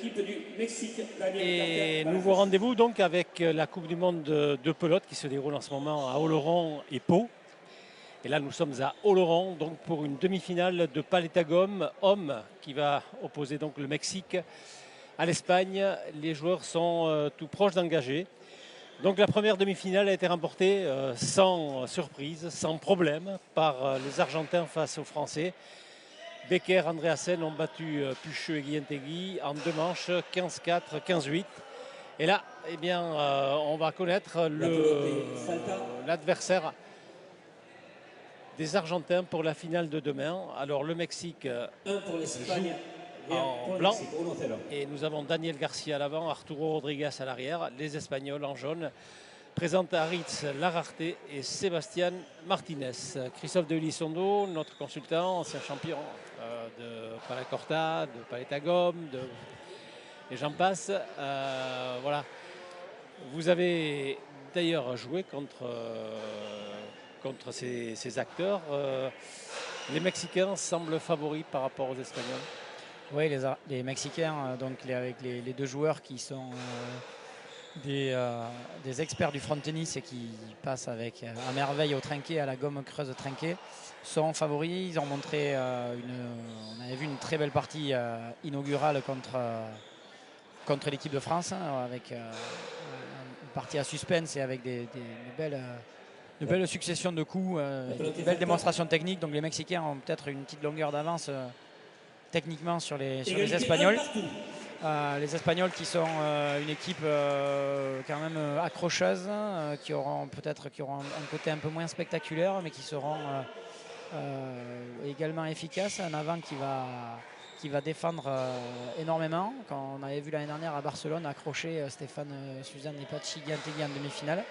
l'équipe du Mexique. Et nouveau rendez-vous donc avec la Coupe du Monde de pelote qui se déroule en ce moment à Oloron et Pau. Et là, nous sommes à Oloron donc pour une demi-finale de Paletagom homme qui va opposer donc le Mexique à l'Espagne. Les joueurs sont tout proches d'engager. Donc la première demi-finale a été remportée sans surprise, sans problème par les Argentins face aux Français. Becker, Andreasen ont battu Pucheux et Guillentegui en 2 manches, 15-4, 15-8. Et là, eh bien, on va connaître l'adversaire des Argentins pour la finale de demain. Alors le Mexique joue en blanc et nous avons Daniel Garcia à l'avant, Arturo Rodriguez à l'arrière, les Espagnols en jaune. Présente Aritz Lararte et Sébastien Martinez. Christophe de Elizondo, notre consultant, ancien champion de Palacorta, de Paletagom, et j'en passe. Voilà. Vous avez d'ailleurs joué contre ces acteurs. Les Mexicains semblent favoris par rapport aux Espagnols. Oui, les Mexicains, donc avec les 2 joueurs qui sont des experts du front tennis et qui passent avec à merveille au trinquet, à la gomme creuse trinquet, sont favoris. Ils ont montré on avait vu une très belle partie inaugurale contre l'équipe de France, avec une partie à suspense et avec de belles successions de coups, de belles démonstrations techniques. Donc les Mexicains ont peut-être une petite longueur d'avance techniquement sur les Espagnols. Les Espagnols qui sont une équipe quand même accrocheuse, qui auront un côté un peu moins spectaculaire, mais qui seront également efficaces. Un avant qui va défendre énormément. Quand on avait vu l'année dernière à Barcelone accrocher Stéphane Suzanne et Pachi Guillentegui en demi-finale.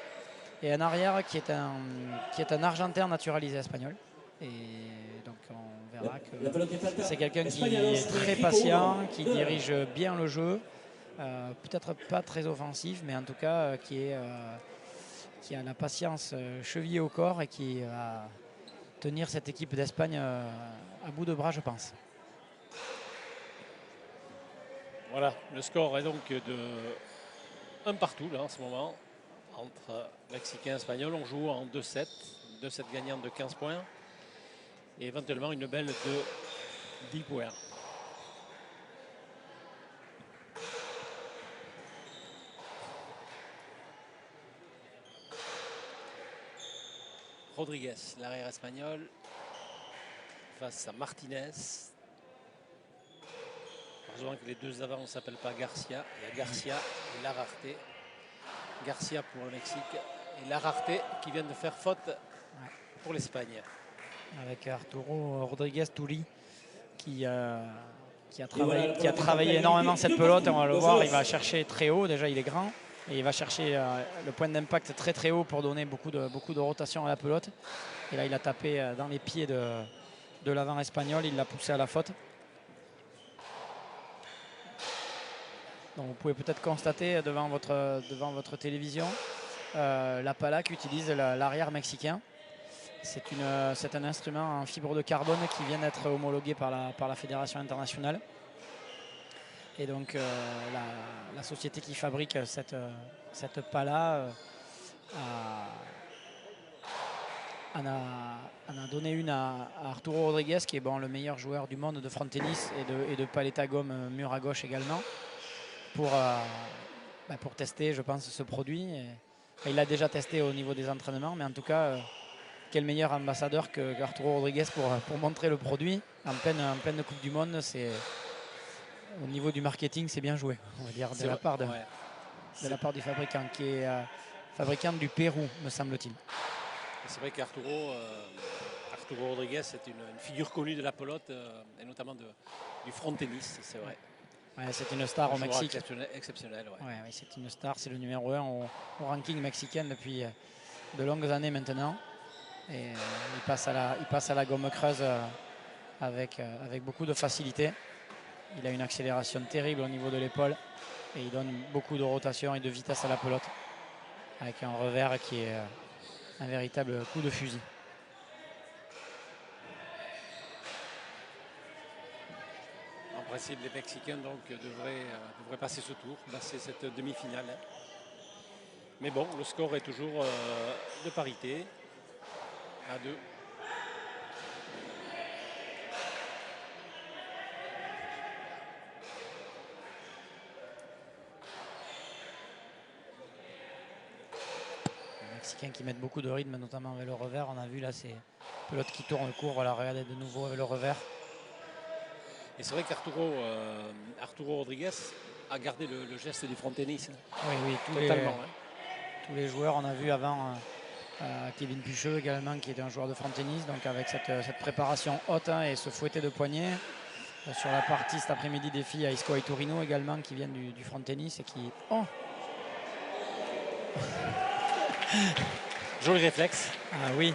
Et un arrière qui est un Argentin naturalisé espagnol. Et donc on verra que c'est quelqu'un qui est très patient, qui dirige bien le jeu, peut-être pas très offensif, mais en tout cas qui a la patience chevillée au corps et qui va tenir cette équipe d'Espagne à bout de bras, je pense. Voilà, le score est donc de 1 partout là en ce moment entre Mexicains et Espagnols. On joue en 2-7, 2-7 gagnants de 15 points et éventuellement une belle de 10 points. Rodriguez, l'arrière espagnol, face à Martinez. Heureusement que les 2 avants ne s'appellent pas Garcia. Il y a Garcia et Lararte. Garcia pour le Mexique et Lararte qui vient de faire faute pour l'Espagne. Avec Arturo Rodriguez Turi qui a travaillé énormément cette pelote. On va le voir, il va chercher très haut. Déjà, il est grand. Et il va chercher le point d'impact très très haut pour donner beaucoup de rotation à la pelote. Et là, il a tapé dans les pieds de l'avant espagnol. Il l'a poussé à la faute. Donc vous pouvez peut-être constater devant votre télévision la pala qu'utilise l'arrière mexicain. C'est un instrument en fibre de carbone qui vient d'être homologué par la Fédération internationale. Et donc la société qui fabrique cette pala en a donné une à Arturo Rodriguez, qui est le meilleur joueur du monde de front tennis et de Paletagom mur à gauche également, pour tester, je pense, ce produit. Il l'a déjà testé au niveau des entraînements, mais en tout cas, quel meilleur ambassadeur qu'Arturo Rodriguez pour montrer le produit en pleine Coupe du Monde. Au niveau du marketing, c'est bien joué, on va dire, de la part du fabricant, qui est fabricant du Pérou, me semble-t-il. C'est vrai qu'Arturo Rodriguez est une figure connue de la pelote et notamment du front tennis, c'est vrai. Ouais, c'est une star au Mexique. Exceptionnel. Ouais, c'est une star, c'est le numéro 1 au ranking mexicain depuis de longues années maintenant. Et il passe à la gomme creuse avec beaucoup de facilité. Il a une accélération terrible au niveau de l'épaule et il donne beaucoup de rotation et de vitesse à la pelote, avec un revers qui est un véritable coup de fusil. En En principe, les Mexicains donc, devraient passer ce tour, passer cette demi-finale. Mais bon, le score est toujours de parité à 2. Les Mexicains qui mettent beaucoup de rythme, notamment avec le revers. On a vu là, c'est Pelote qui tourne court. Voilà, regardez de nouveau avec le revers. Et c'est vrai qu'Arturo Rodriguez a gardé le geste du front tennis. Oui, oui, Totalement. Tous les joueurs, on a vu avant Kevin Pucheux également, qui était un joueur de front tennis, donc avec cette préparation haute et ce fouetté de poignet. Sur la partie cet après-midi des filles à Isco et Torino également, qui viennent du front tennis et qui. Oh. Joli réflexe. Ah oui,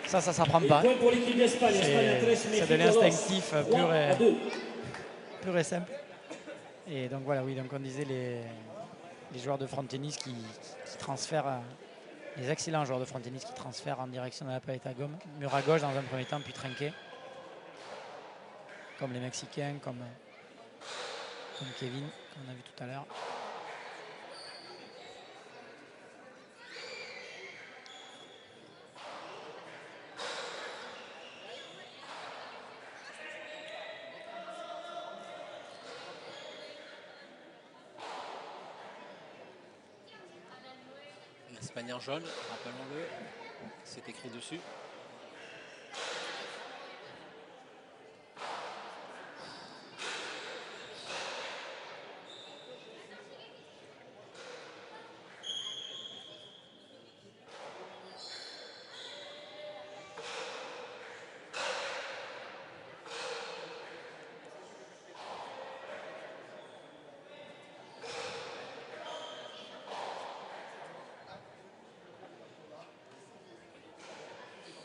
ça s'apprend pas. C'est de l'instinctif pur et simple. Et donc voilà, oui, donc on disait les joueurs de front tennis qui transfèrent, les excellents joueurs de front tennis qui transfèrent en direction de la palette à gomme. Mur à gauche dans un premier temps, puis trinqué. Comme les Mexicains, comme Kevin, comme on a vu tout à l'heure. L'Espagne en jaune, rappelons-le, c'est écrit dessus.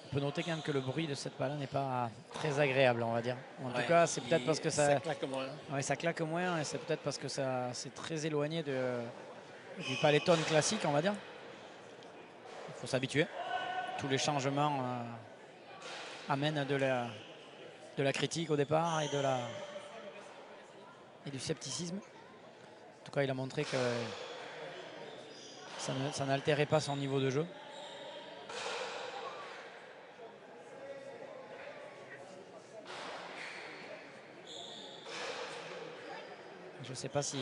On peut noter quand même que le bruit de cette balle n'est pas très agréable, on va dire. En tout cas, c'est peut-être parce que ça claque moins. Ouais, ça claque moins et c'est peut-être parce que c'est très éloigné du paletone classique, on va dire. Il faut s'habituer. Tous les changements amènent de la critique au départ et du scepticisme. En tout cas, il a montré que ça n'altérait pas son niveau de jeu. Je ne sais pas si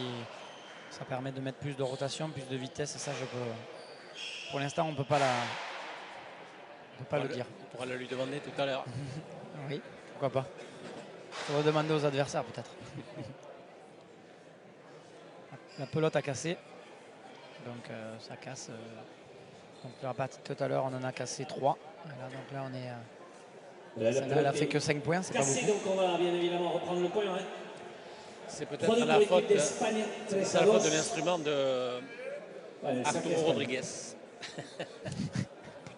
ça permet de mettre plus de rotation, plus de vitesse. Ça, pour l'instant, on ne peut pas le dire. On pourra le lui demander tout à l'heure. Oui, pourquoi pas. Il faudra demander aux adversaires peut-être. La pelote a cassé. Donc ça casse. Donc la partie tout à l'heure, on en a cassé 3. Voilà, donc là, on est. Elle a fait que 5 points, c'est pas beaucoup. Donc on va bien évidemment reprendre le point. Hein. C'est peut-être la faute de l'instrument de Arturo Rodriguez.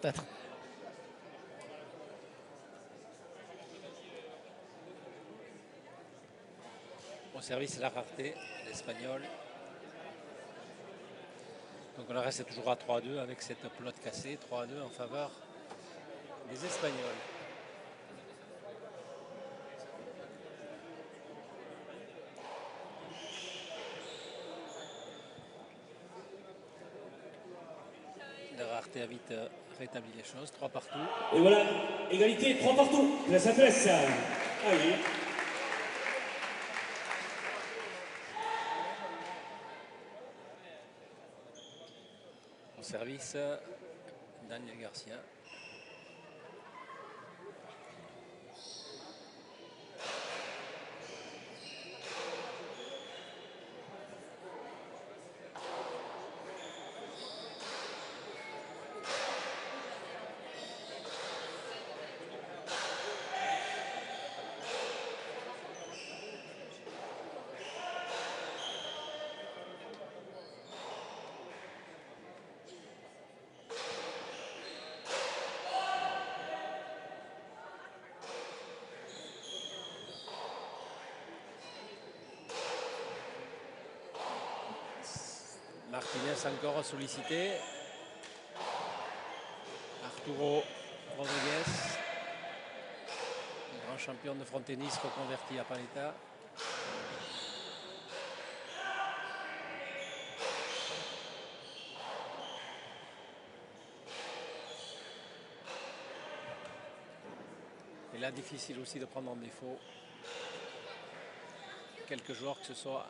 Peut-être. Au service, la rareté, l'Espagnol. Donc on reste toujours à 3-2 avec cette pelote cassée, 3-2 en faveur des Espagnols. La rareté a vite rétabli les choses, 3 partout. Et voilà, égalité, 3 partout. Place à place. Allez. Au service, Daniel Garcia. Martinez encore sollicité. Arturo Rodriguez, grand champion de front tennis reconverti à Paletta. Et là, difficile aussi de prendre en défaut quelques joueurs que ce soit.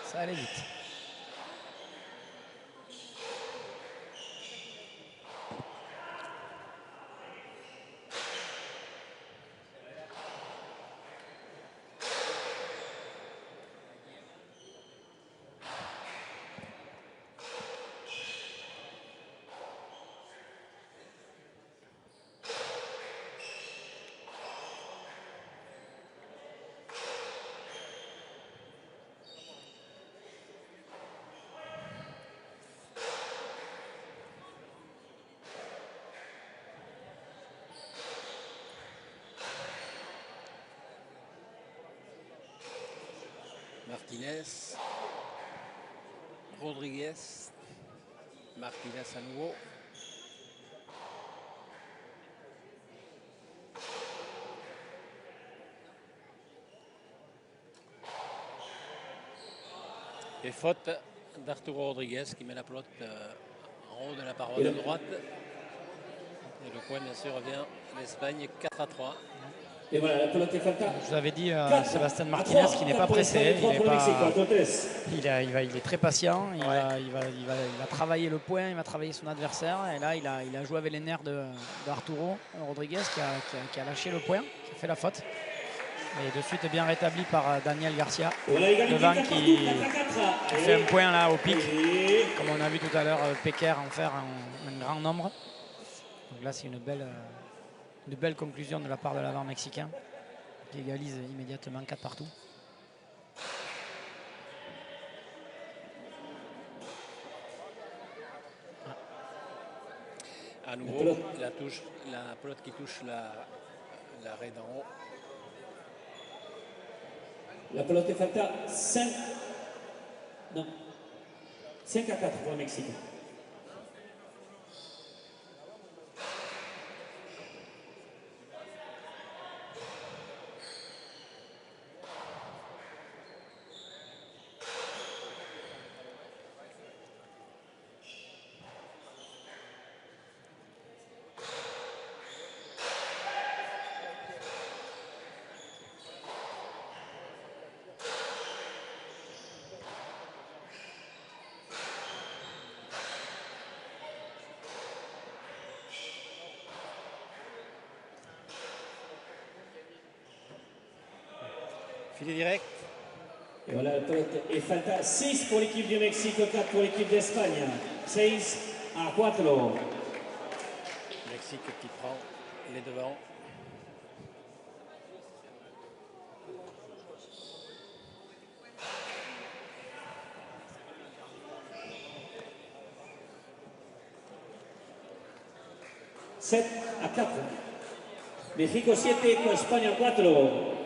Ça allait vite. Martinez, Rodriguez, Martinez à nouveau. Et faute d'Arturo Rodriguez qui met la pelote en haut de la paroi de droite. Et le point bien sûr revient l'Espagne 4-3. Et voilà, la pelote est falta. Je vous avais dit Sébastien Martinez qui n'est pas pressé, il est très patient, il va travailler le point, il va travailler son adversaire. Et là, il a joué avec les nerfs d'Arturo Rodriguez qui a lâché le point, qui a fait la faute. Et de suite bien rétabli par Daniel Garcia devant qui fait un point là au pic, comme on a vu tout à l'heure Pecker en faire un grand nombre. Donc là, c'est une belle conclusion de la part de l'avant mexicain qui égalise immédiatement 4 partout. À nouveau, la pelote qui touche l'arrêt d'en haut. La pelote est falta 5. Non. 5-4 pour le Mexique. Filet direct. Et voilà, la pelote est falta 6 pour l'équipe du Mexique, 4 pour l'équipe d'Espagne. 6-4. Mexique qui prend les devants. « 7-4. México 7, España 4.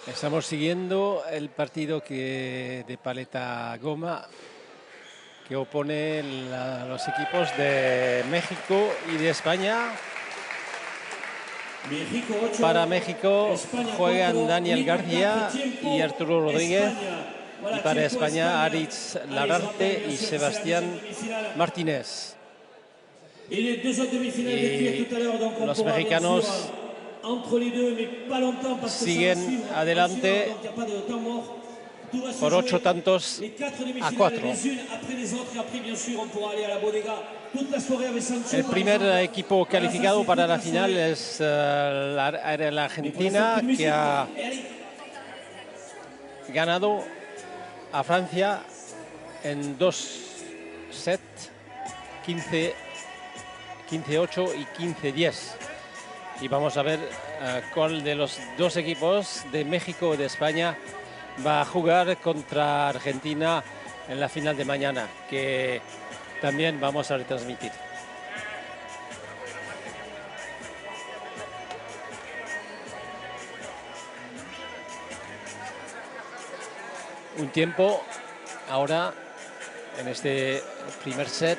Estamos siguiendo el partido de paleta goma que opone los equipos de México y de España. Para México juegan Daniel García y Arturo Rodríguez. Y para España, Aritz Lararte y Sebastián Martínez. Y los mexicanos entre les deux, mais pas longtemps parce que siguen ça va suivre adelante donc il n'y a pas de temps mort. Tout va se por jouer 8 tantos les 4 a demi-finales 4. les unes après les autres et après bien sûr on pourra aller à la bodega toute la soirée avec Sancho. El par primer exemple. equipo Voilà, ça, calificado c'est para toute la la final soirée. es la Mais pour la Argentina, sortie de que musique, ha et allez. ganado a Francia en 2 sets, 15-8 y 15-10. Y vamos a ver cuál de los dos equipos de México o de España va a jugar contra Argentina en la final de mañana, que también vamos a retransmitir. Un tiempo ahora en este primer set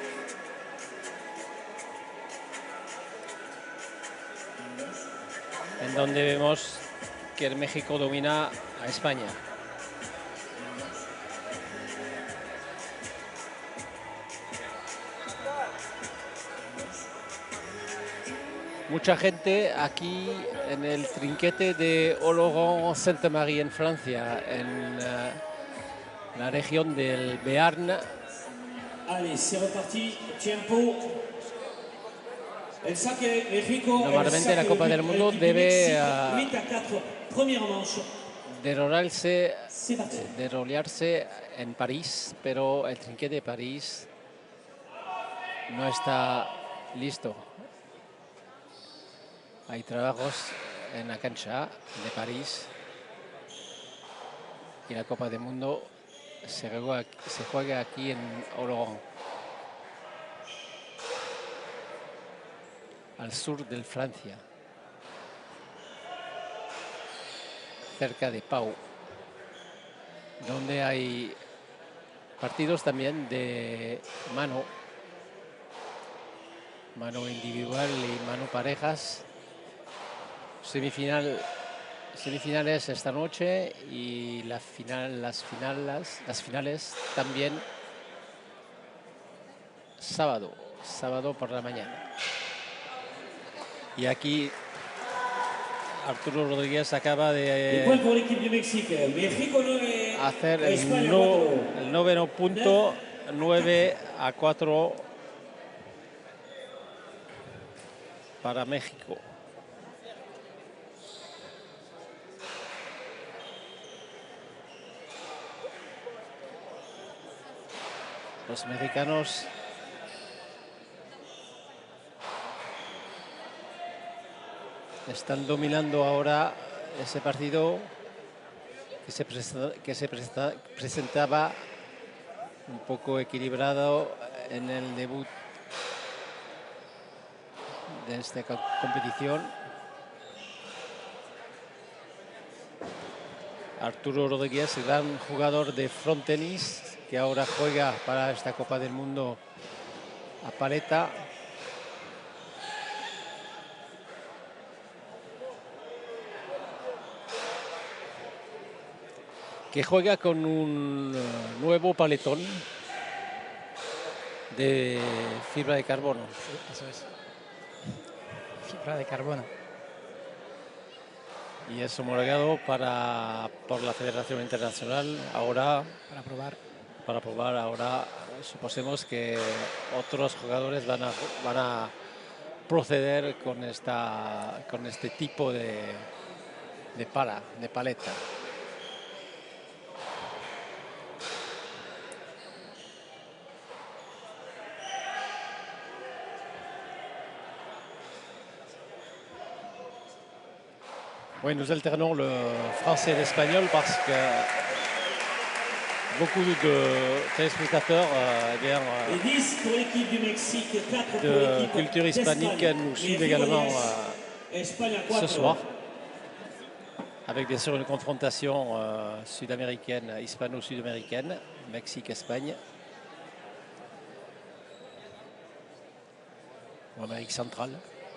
en donde vemos que el México domina a España. Mucha gente aquí en el trinquete de Oloron-Sainte-Marie en Francia, en la región del Béarn. Allez, c'est reparti, tiempo. El saque México. Normalmente la Copa del Mundo debe derolearse en París, pero el trinquete de París no está listo. Hay trabajos en la cancha de París y la Copa del Mundo se juega aquí en Oloron, al sur de Francia, cerca de Pau, donde hay partidos también de mano individual y mano parejas. Semifinales esta noche y las finales también sábado por la mañana. Y aquí Arturo Rodríguez acaba de hacer el noveno punto, 9-4 para México. Los mexicanos están dominando ahora ese partido que se presentaba un poco equilibrado en el debut de esta competición. Arturo Rodríguez, gran jugador de frontenis, que ahora juega para esta Copa del Mundo a paleta. Que juega con un nuevo paletón de fibra de carbono. Sí, eso es. Fibra de carbono. Y es homologado por la Federación Internacional ahora. Para probar ahora, suponemos que otros jugadores van a proceder con este tipo de paleta. Oui, nous alternons le français et l'espagnol parce que beaucoup de téléspectateurs de culture hispanique nous suivent également ce soir, avec bien sûr une confrontation sud-américaine, hispano-sud-américaine, Mexique-Espagne, ou Amérique centrale,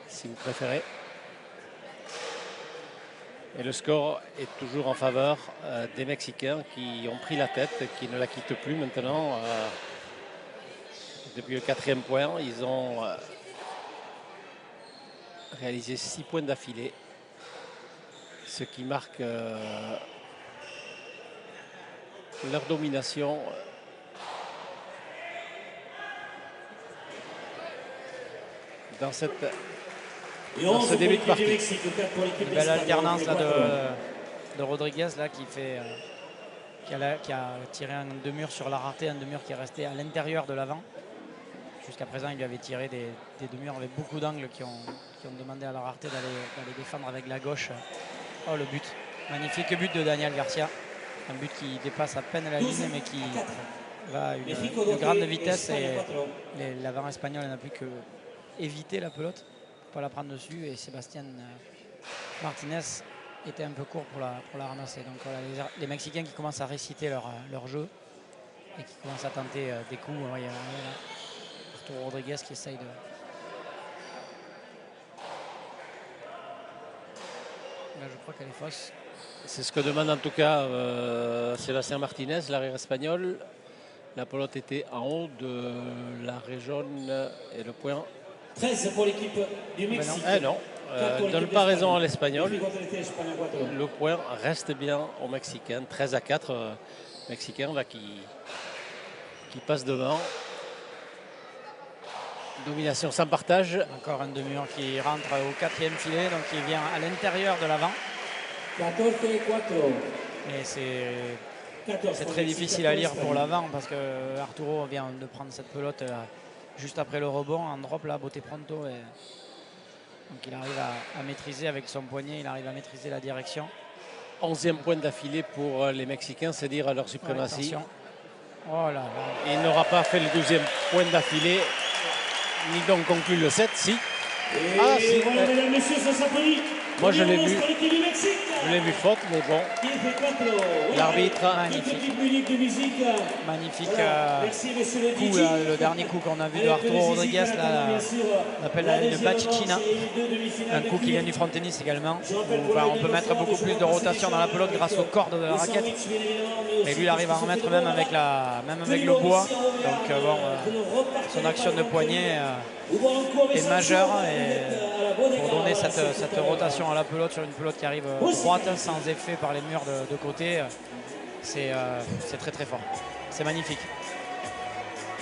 si vous préférez. Et le score est toujours en faveur des Mexicains qui ont pris la tête, qui ne la quittent plus maintenant. Depuis le 4e point, ils ont réalisé 6 points d'affilée. ce qui marque leur domination. Dans ce début de partie. Une belle alternance là, de Rodriguez là, qui a tiré un demi-mur sur la rareté, un demi-mur qui est resté à l'intérieur de l'avant. Jusqu'à présent, il lui avait tiré des demi-murs avec beaucoup d'angles qui ont demandé à la rareté d'aller défendre avec la gauche. Oh, le but. Magnifique but de Daniel Garcia. Un but qui dépasse à peine la ligne, mais qui va à une grande vitesse. Et l'avant espagnol n'a plus que éviter la pelote, pas la prendre dessus. Et Sébastien Martinez était un peu court pour la ramasser. Donc voilà, les Mexicains qui commencent à réciter leur jeu et qui commencent à tenter des coups. Il y a Arturo Rodriguez qui essaye de... Là, je crois qu'elle est fausse. C'est ce que demande en tout cas Sébastien Martinez, l'arrière espagnol. La pelote était en haut de l'arrêt jaune et le point. 13 pour l'équipe du Mexique. Non, donne pas raison à l'Espagnol. Le point reste bien aux Mexicains. 13-4, Mexicains là, qui passe devant. Domination sans partage. Encore un demi-mur qui rentre au 4e filet, donc il vient à l'intérieur de l'avant. 14-4. Et c'est très difficile à lire pour l'avant parce que Arturo vient de prendre cette pelote juste après le rebond en drop là, Bote Pronto. Et donc il arrive à maîtriser avec son poignet, il arrive à maîtriser la direction. 11e point d'affilée pour les Mexicains, c'est dire leur suprématie. Ouais, oh là là. Il n'aura pas fait le 12e point d'affilée, ni donc conclu le 7, si. Si. Voilà, mesdames, messieurs, ça s'applaudit. Moi je l'ai vu. Je l'ai vu faute, mais bon. L'arbitre. Magnifique coup, le dernier coup qu'on a vu de Arturo Rodriguez, là, on appelle une Bachicina. Un coup qui vient du front tennis également. On peut mettre beaucoup plus de rotation dans la pelote grâce aux cordes de la raquette. Mais lui, il arrive à en mettre même avec le bois. Donc son action de poignet est majeure. Pour donner cette rotation à la pelote sur une pelote qui arrive droite sans effet par les murs de côté, c'est très très fort, c'est magnifique.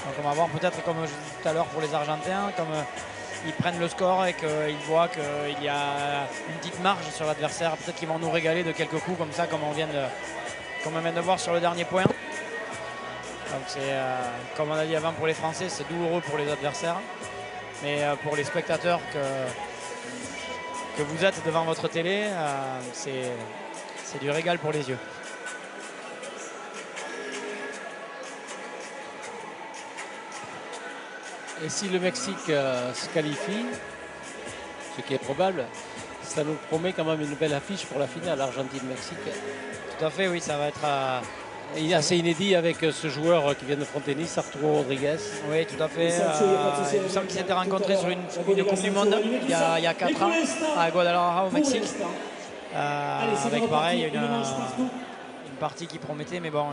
Donc on va voir peut-être, comme je disais tout à l'heure pour les Argentins, comme ils prennent le score et qu'ils voient qu'il y a une petite marge sur l'adversaire, peut-être qu'ils vont nous régaler de quelques coups comme ça, comme on vient de voir sur le dernier point. Donc c'est comme on a dit avant pour les Français, c'est douloureux pour les adversaires, mais pour les spectateurs que vous êtes devant votre télé, c'est du régal pour les yeux. Et si le Mexique se qualifie, ce qui est probable, ça nous promet quand même une belle affiche pour la finale Argentine-Mexique. Tout à fait, oui, ça va être assez inédit avec ce joueur qui vient de Frontenis, Arturo Rodriguez. Oui, tout à fait. Il me semble qu'ils s'étaient rencontrés sur une Coupe du Monde il y a 4 ans à Guadalajara au Mexique. Avec pareil une partie qui promettait, mais bon,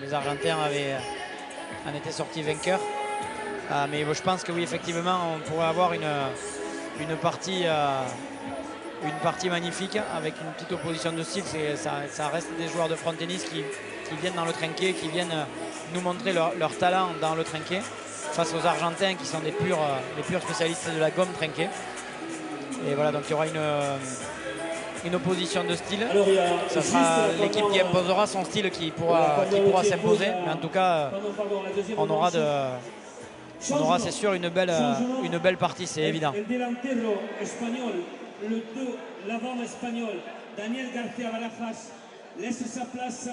les Argentins en étaient sortis vainqueurs. Mais je pense que oui, effectivement, on pourrait avoir une partie magnifique avec une petite opposition de style. Ça reste des joueurs de front tennis qui viennent dans le trinquet, qui viennent nous montrer leur talent dans le trinquet face aux Argentins qui sont les purs spécialistes de la gomme trinquée. Et voilà, donc il y aura une opposition de style. Ce sera l'équipe qui imposera son style qui pourra s'imposer. Mais en tout cas, on aura c'est sûr une belle partie, c'est évident. Le 2, l'avant espagnol, Daniel García Barajas, laisse sa place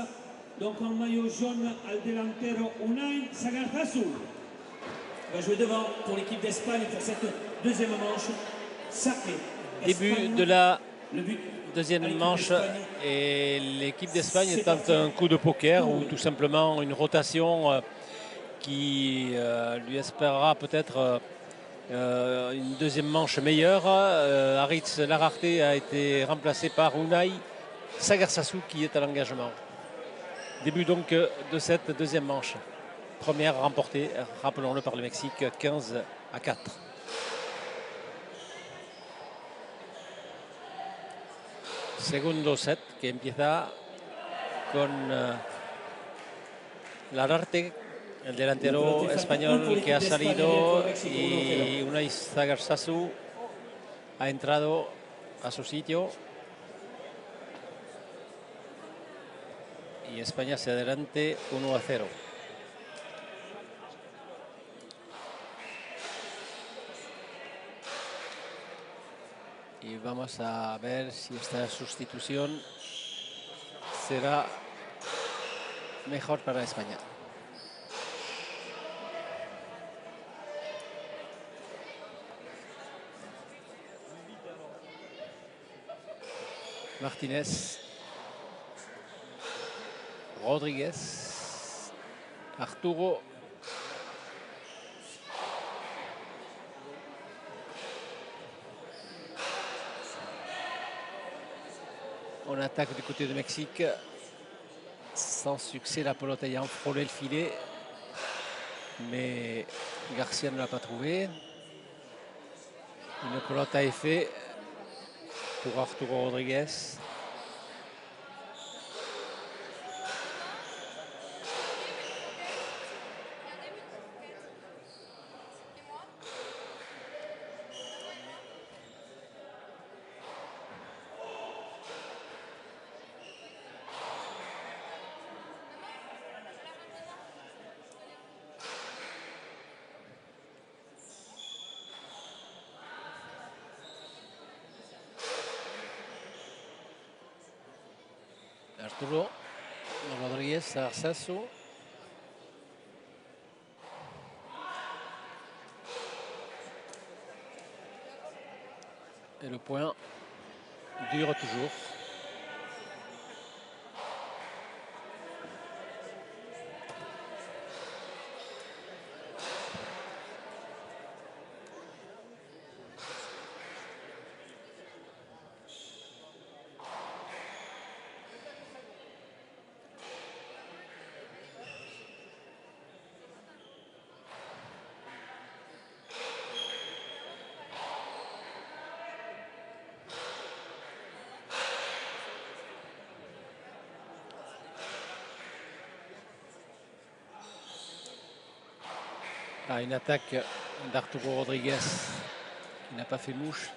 donc en maillot jaune al delantero Unai Sagarzasu. Va jouer devant pour l'équipe d'Espagne pour cette deuxième manche. Sacré. Début de la deuxième manche et l'équipe d'Espagne tente un coup de poker ou tout simplement une rotation qui lui espérera peut-être une deuxième manche meilleure. Aritz Lararte a été remplacé par Unai Sagarzasu qui est à l'engagement. Début donc de cette deuxième manche. Première remportée, rappelons-le, par le Mexique, 15-4. Segundo set que empieza con Lararte, el delantero español que ha salido, y Unai Sagarsasu ha entrado a su sitio. Y España se adelante 1-0. Y vamos a ver si esta sustitución será mejor para España. Martínez, Rodríguez, Arturo, on attaque du côté de Mexique. Sans succès, la pelote ayant frôlé le filet. Mais Garcia ne l'a pas trouvé. Une pelote à effet pour Arturo Rodríguez. Arturo Rodríguez, Sagarsasu. Et le point dure toujours. Une attaque d'Arturo Rodríguez qui n'a pas fait mouche.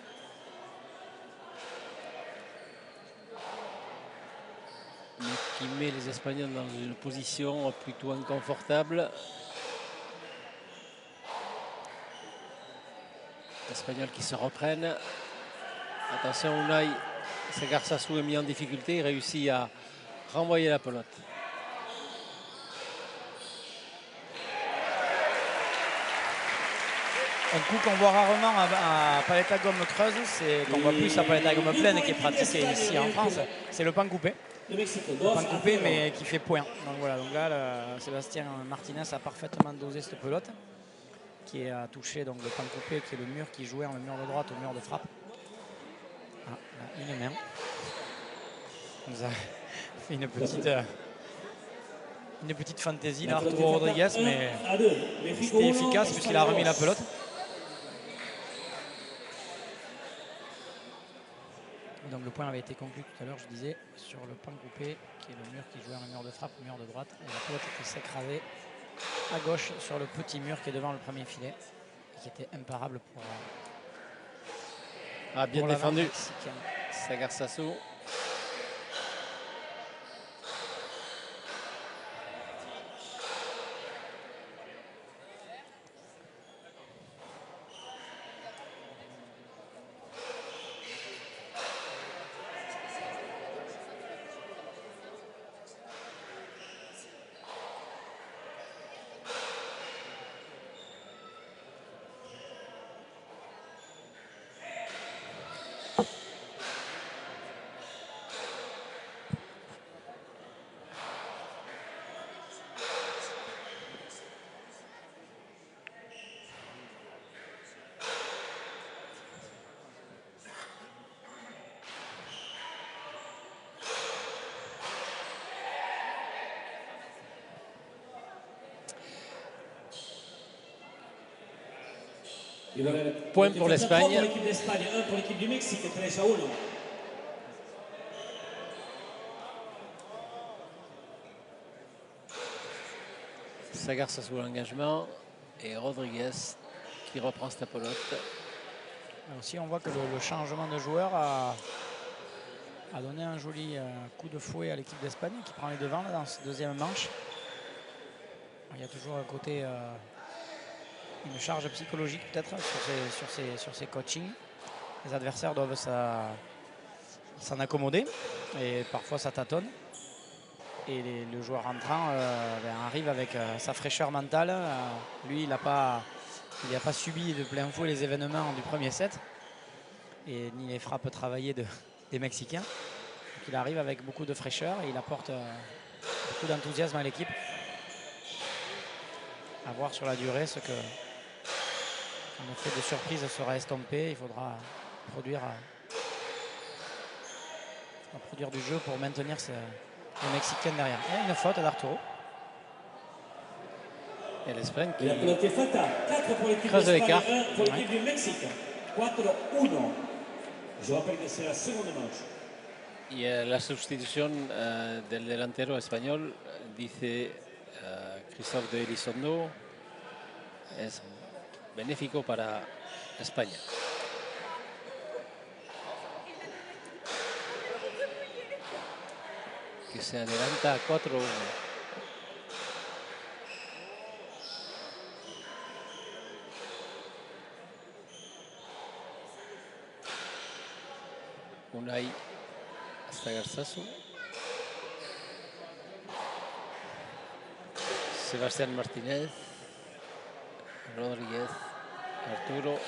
Mais qui met les Espagnols dans une position plutôt inconfortable. Les Espagnols qui se reprennent. Attention, Unai Sagarsasu est mis en difficulté. Il réussit à renvoyer la pelote. Un coup qu'on voit rarement à palette à gomme creuse, c'est qu'on voit plus à palette à gomme pleine qui est pratiqué ici en France, c'est le pan coupé. Le pan coupé mais qui fait point. Donc voilà, donc là Sébastien Martinez a parfaitement dosé cette pelote qui a touché donc le pan coupé qui est le mur qui jouait le mur de droite au mur de frappe. Ah, là, une main. Il nous a fait une petite fantaisie là, Arturo Rodríguez, mais c'était efficace puisqu'il a remis la pelote. Donc le point avait été conclu tout à l'heure, je disais, sur le pan coupé, qui est le mur qui jouait un mur de frappe, le mur de droite. Et la pelote qui s'est écrasée à gauche sur le petit mur qui est devant le premier filet, et qui était imparable pour... Bien défendu, Sagarsasu. Point pour l'Espagne. Un pour l'équipe d'Espagne, un pour l'équipe du Mexique, 3-1. Sagarça sous l'engagement et Rodriguez qui reprend cette pelote. Aussi, on voit que le changement de joueur a donné un joli coup de fouet à l'équipe d'Espagne qui prend les devants là, dans ce deuxième manche. Il y a toujours un côté, une charge psychologique peut-être sur ces coachings. Les adversaires doivent s'en accommoder et parfois ça tâtonne. Et le joueur entrant arrive avec sa fraîcheur mentale. Lui, il n'a pas subi de plein fouet les événements du premier set et ni les frappes travaillées des Mexicains. Donc, il arrive avec beaucoup de fraîcheur et il apporte beaucoup d'enthousiasme à l'équipe. À voir sur la durée ce que un effet de surprise sera estompé. Il faudra produire du jeu pour maintenir le Mexicain derrière. Et une faute d'Arturo. Et l'Espagne qui La pelote est faite. 4 pour l'équipe creuse d'Espagne, l'écart. 1 pour l'équipe du Mexique. 4-1. Je rappelle que c'est la seconde manche. y la sustitución del delantero español, dice Christophe de Elizondo, es benéfico para España. Que se adelanta a 4-1. Unai Sagarsasu, Sebastián Martínez, Rodríguez, Arturo.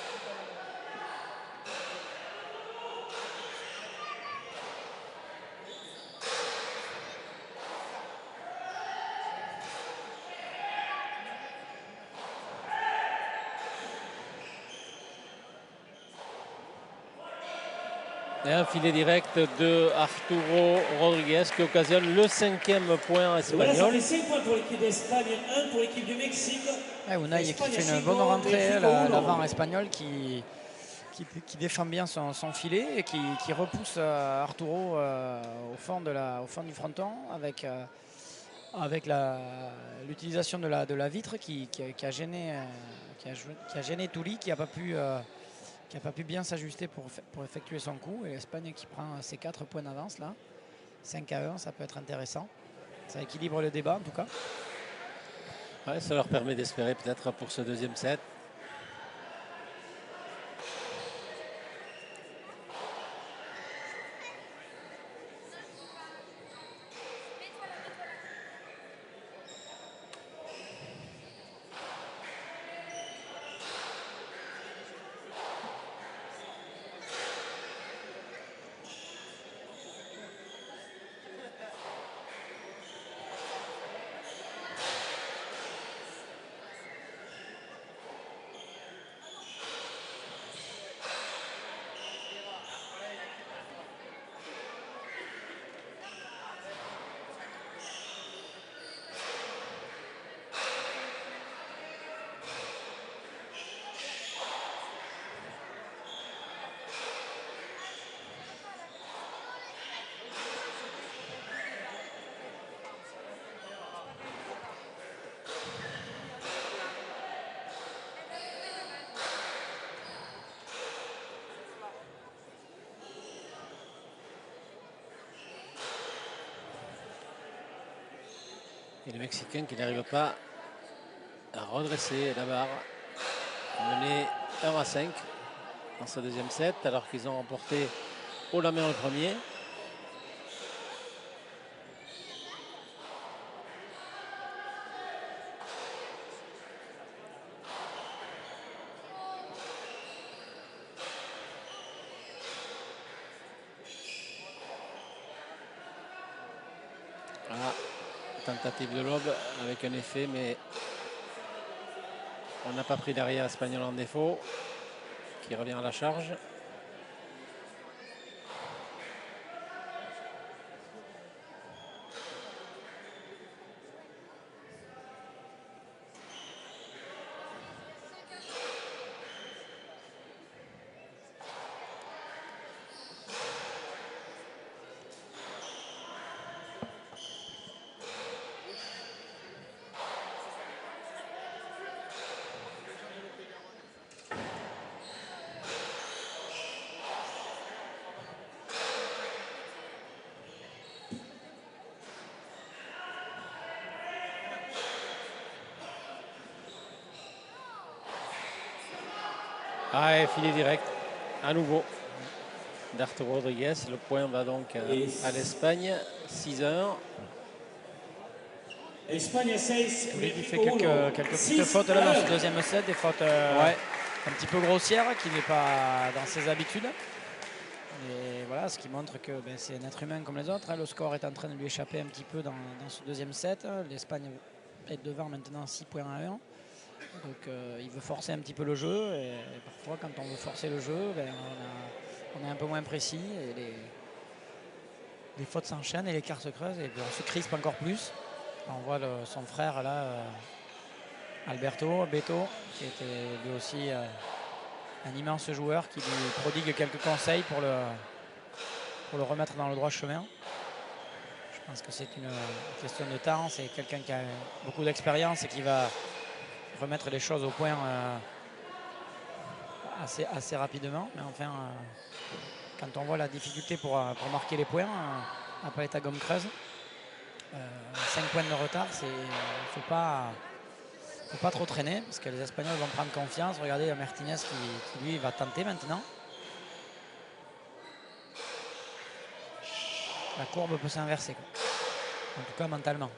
Et un filet direct de Arturo Rodriguez qui occasionne le 5e point Voilà, ça espagnol. fait 5 points pour l'équipe d'Espagne, 1 pour l'équipe du Mexique. Unai qui L'Espagne fait a une bonne 5 rentrée, Mexico l'avant 1. espagnol qui défend bien son filet et qui repousse Arturo au fond du fronton avec l'utilisation de la vitre qui a gêné Touli qui n'a pas pu bien s'ajuster pour effectuer son coup. Et l'Espagne qui prend ses 4 points d'avance là. 5-1, ça peut être intéressant. Ça équilibre le débat en tout cas. Ouais, ça leur permet d'espérer peut-être pour ce deuxième set. Et les Mexicains qui n'arrivent pas à redresser la barre, menés 1-5 dans ce deuxième set, alors qu'ils ont remporté haut la main le premier. Tentative de lob avec un effet, mais on n'a pas pris derrière espagnol en défaut, qui revient à la charge. Ah, et filet direct, à nouveau. d'Arturo Rodriguez. Le point va donc à l'Espagne, 6-1. Espagne 6, Il fait Mexico 1. quelques petites fautes là dans ce deuxième set, des fautes un petit peu grossières qui n'est pas dans ses habitudes. Et voilà, ce qui montre que c'est un être humain comme les autres. Hein. Le score est en train de lui échapper un petit peu dans ce deuxième set. L'Espagne est devant maintenant 6 points à 1. Donc il veut forcer un petit peu le jeu. Et parfois, quand on veut forcer le jeu, on est un peu moins précis. Et les fautes s'enchaînent et les cartes se creusent. Et puis on se crispe encore plus. On voit son frère là, Alberto Beto, qui était lui aussi un immense joueur qui lui prodigue quelques conseils pour le remettre dans le droit chemin. Je pense que c'est une question de temps. C'est quelqu'un qui a beaucoup d'expérience et qui va remettre les choses au point assez rapidement. Mais enfin, quand on voit la difficulté pour marquer les points à Paleta Gomme Creuse, 5 points de retard, il ne faut pas trop traîner parce que les Espagnols vont prendre confiance. Regardez Martinez qui lui va tenter maintenant. La courbe peut s'inverser, en tout cas mentalement.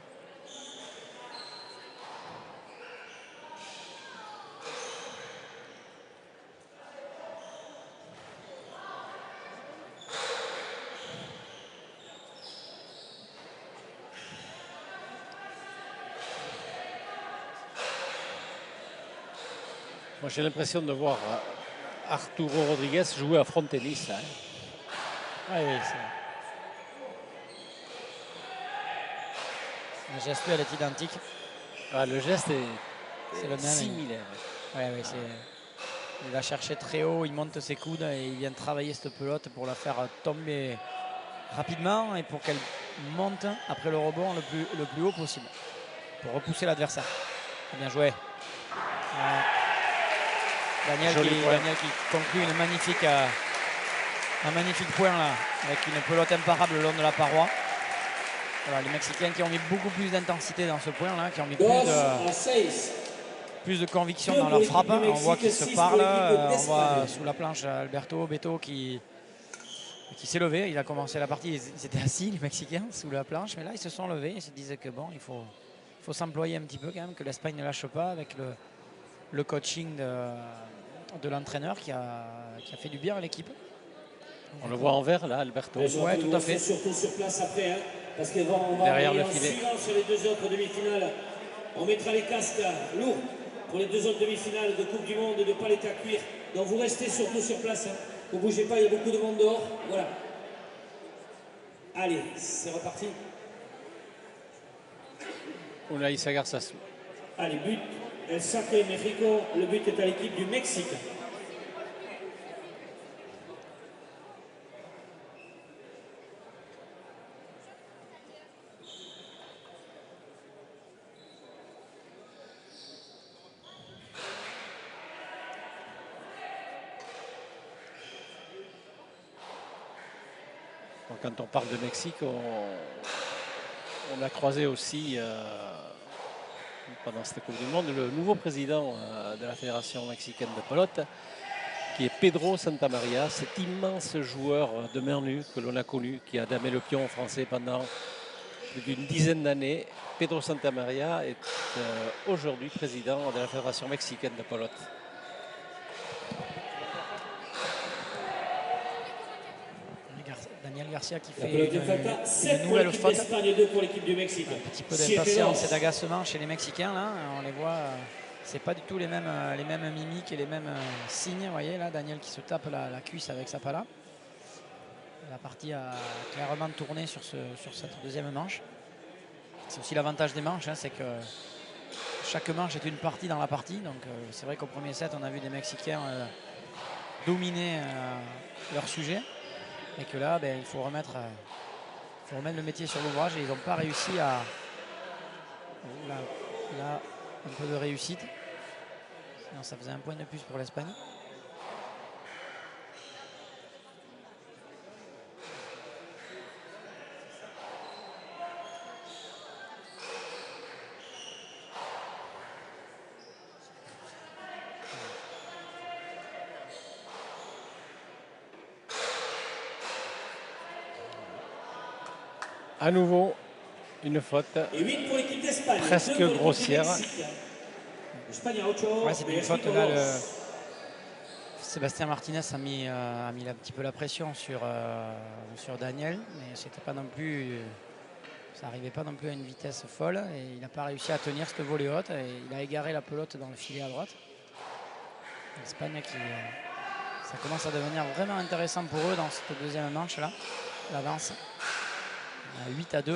Moi, j'ai l'impression de voir Arturo Rodriguez jouer à front tennis. Hein. Oui, le geste, elle est identique. Ah, le geste est le même, similaire. Il va chercher très haut, il monte ses coudes et il vient travailler cette pelote pour la faire tomber rapidement et pour qu'elle monte après le rebond le plus haut possible pour repousser l'adversaire. Bien joué. Daniel qui conclut un magnifique point là, avec une pelote imparable le long de la paroi. Voilà, les Mexicains qui ont mis beaucoup plus d'intensité dans ce point là, qui ont mis plus de conviction dans leur frappe. On voit qu'ils se parlent, on voit sous la planche Alberto Beto qui s'est levé. Il a commencé la partie, ils étaient assis les Mexicains sous la planche, mais là ils se sont levés, ils se disaient que bon, il faut s'employer un petit peu quand même, que l'Espagne ne lâche pas avec le coaching de l'entraîneur qui a fait du bien à l'équipe. On le voit en vert là, Alberto. Oui, tout à fait. Surtout sur place après, hein, parce qu'on va derrière le filet. Suivant sur les deux autres demi-finales, on mettra les casques lourds pour les deux autres demi-finales de Coupe du Monde de palette à cuir. Donc vous restez surtout sur place. Hein. Vous ne bougez pas, il y a beaucoup de monde dehors. Voilà. Allez, c'est reparti. Unai Sagarsasu. Allez, but. El Sacre Mexico. Le but est à l'équipe du Mexique. Quand on parle de Mexique, on a croisé aussi pendant cette Coupe du Monde le nouveau président de la Fédération mexicaine de pelote, qui est Pedro Santamaria, cet immense joueur de main nue que l'on a connu, qui a damé le pion français pendant plus d'une dizaine d'années. Pedro Santamaria est aujourd'hui président de la Fédération mexicaine de pelote. Daniel Garcia qui fait une nouvelle faute. Pour l'équipe du Mexique. Un petit peu d'impatience et d'agacement chez les Mexicains. Là. On les voit, c'est pas du tout les mêmes mimiques et les mêmes signes. Vous voyez là, Daniel qui se tape la cuisse avec sa pala. La partie a clairement tourné sur cette deuxième manche. C'est aussi l'avantage des manches, hein, c'est que chaque manche est une partie dans la partie. Donc c'est vrai qu'au premier set, on a vu des Mexicains dominer leur sujet. Et que là, il faut remettre le métier sur l'ouvrage et ils n'ont pas réussi à... Là, un peu de réussite. Sinon, ça faisait un point de plus pour l'Espagne. À nouveau, une faute Et 8 pour l'équipe d'Espagne. presque grossière. Ouais, c'était une faute là. Sébastien Martinez a mis un petit peu la pression sur Daniel, mais c'était pas non plus, ça n'arrivait pas non plus à une vitesse folle et il n'a pas réussi à tenir cette volée haute et il a égaré la pelote dans le filet à droite. L'Espagne ça commence à devenir vraiment intéressant pour eux dans cette deuxième manche là. L'avance à 8-2. Les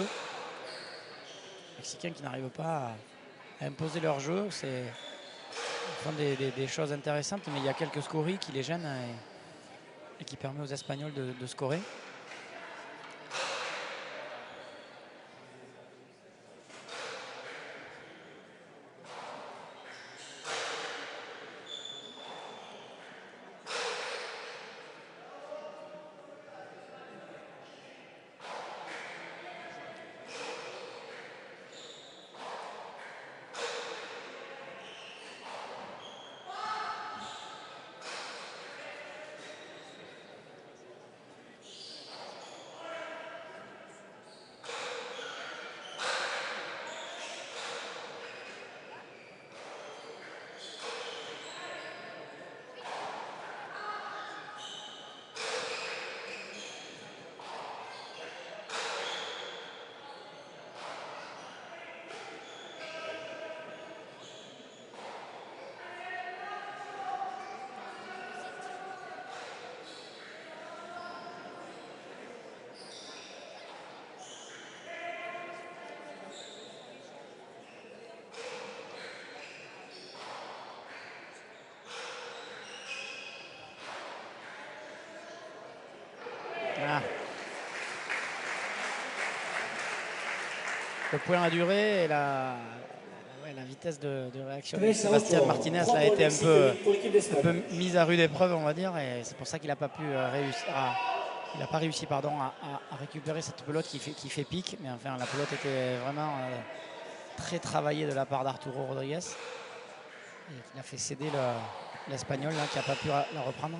Mexicains qui n'arrivent pas à imposer leur jeu, ils font des choses intéressantes, mais il y a quelques scories qui les gênent et qui permettent aux Espagnols de scorer. Ah. Le point a duré et la vitesse de réaction de Sébastien Martinez a été un peu mise à rude épreuve, on va dire, et c'est pour ça qu'il n'a pas pu réussir. Il n'a pas réussi à récupérer cette pelote qui fait pique, mais enfin la pelote était vraiment très travaillée de la part d'Arturo Rodriguez et il a fait céder l'Espagnol qui n'a pas pu la reprendre.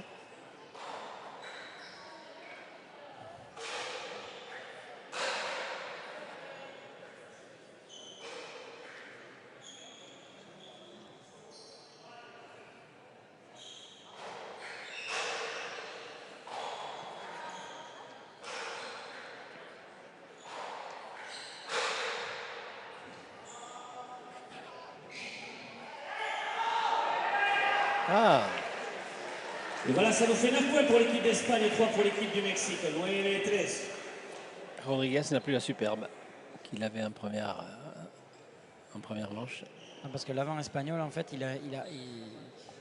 Ah. Et voilà, ça nous fait 9 points pour l'équipe d'Espagne et 3 pour l'équipe du Mexique. 9-13. Rodriguez n'a plus la superbe qu'il avait en première manche. Non, parce que l'avant espagnol, en fait, il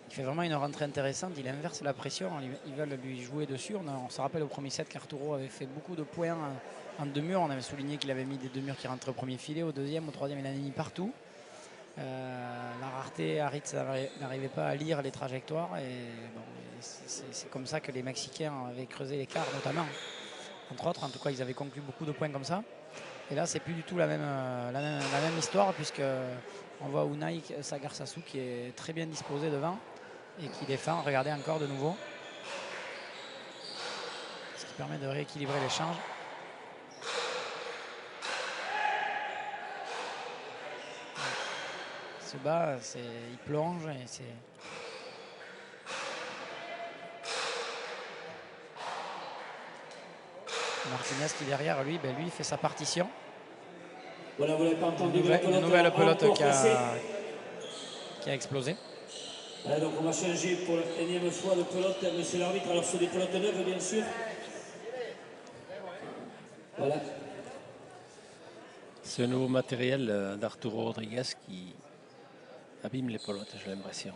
fait vraiment une rentrée intéressante. Il inverse la pression. Ils veulent lui jouer dessus. On se rappelle au premier set qu'Arturo avait fait beaucoup de points en deux murs. On avait souligné qu'il avait mis des deux murs qui rentraient au premier filet. Au deuxième, au troisième, il en a mis partout. La rareté, Aritz n'arrivait pas à lire les trajectoires. Et bon, c'est comme ça que les Mexicains avaient creusé l'écart, notamment. Entre autres, en tout cas, ils avaient conclu beaucoup de points comme ça. Et là, c'est plus du tout la même histoire, puisque on voit Unai Sagarsasu qui est très bien disposé devant et qui défend. Regardez encore de nouveau. Ce qui permet de rééquilibrer l'échange. Il se bat, il plonge et c'est... Martinez qui derrière lui, lui fait sa partition. Voilà, vous l'avez pas entendu. Une nouvelle pelote qui a explosé. Voilà, donc on va changer pour la énième fois de pelote, monsieur l'arbitre. Alors c'est des pelotes neuves, bien sûr. Voilà. Ce nouveau matériel d'Arturo Rodriguez qui abîme les pelotes, j'ai l'impression.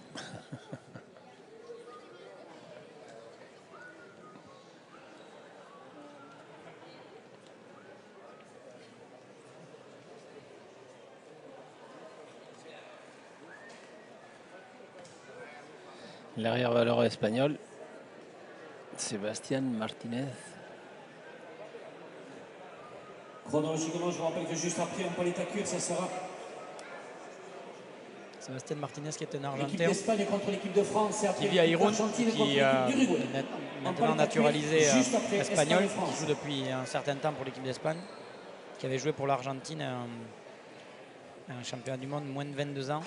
L'arrière-valeur espagnol, Sébastien Martinez. Chronologiquement, je vous rappelle que juste après, en palétacure, ça sera Sébastien Martinez qui est un l'équipe Argentin d'Espagne contre l'équipe de France et après qui vit à Irún, l'Argentine contre qui l'équipe d'Uruguay. maintenant naturalisé espagnol, qui joue depuis un certain temps pour l'équipe d'Espagne, qui avait joué pour l'Argentine un championnat du monde moins de 22 ans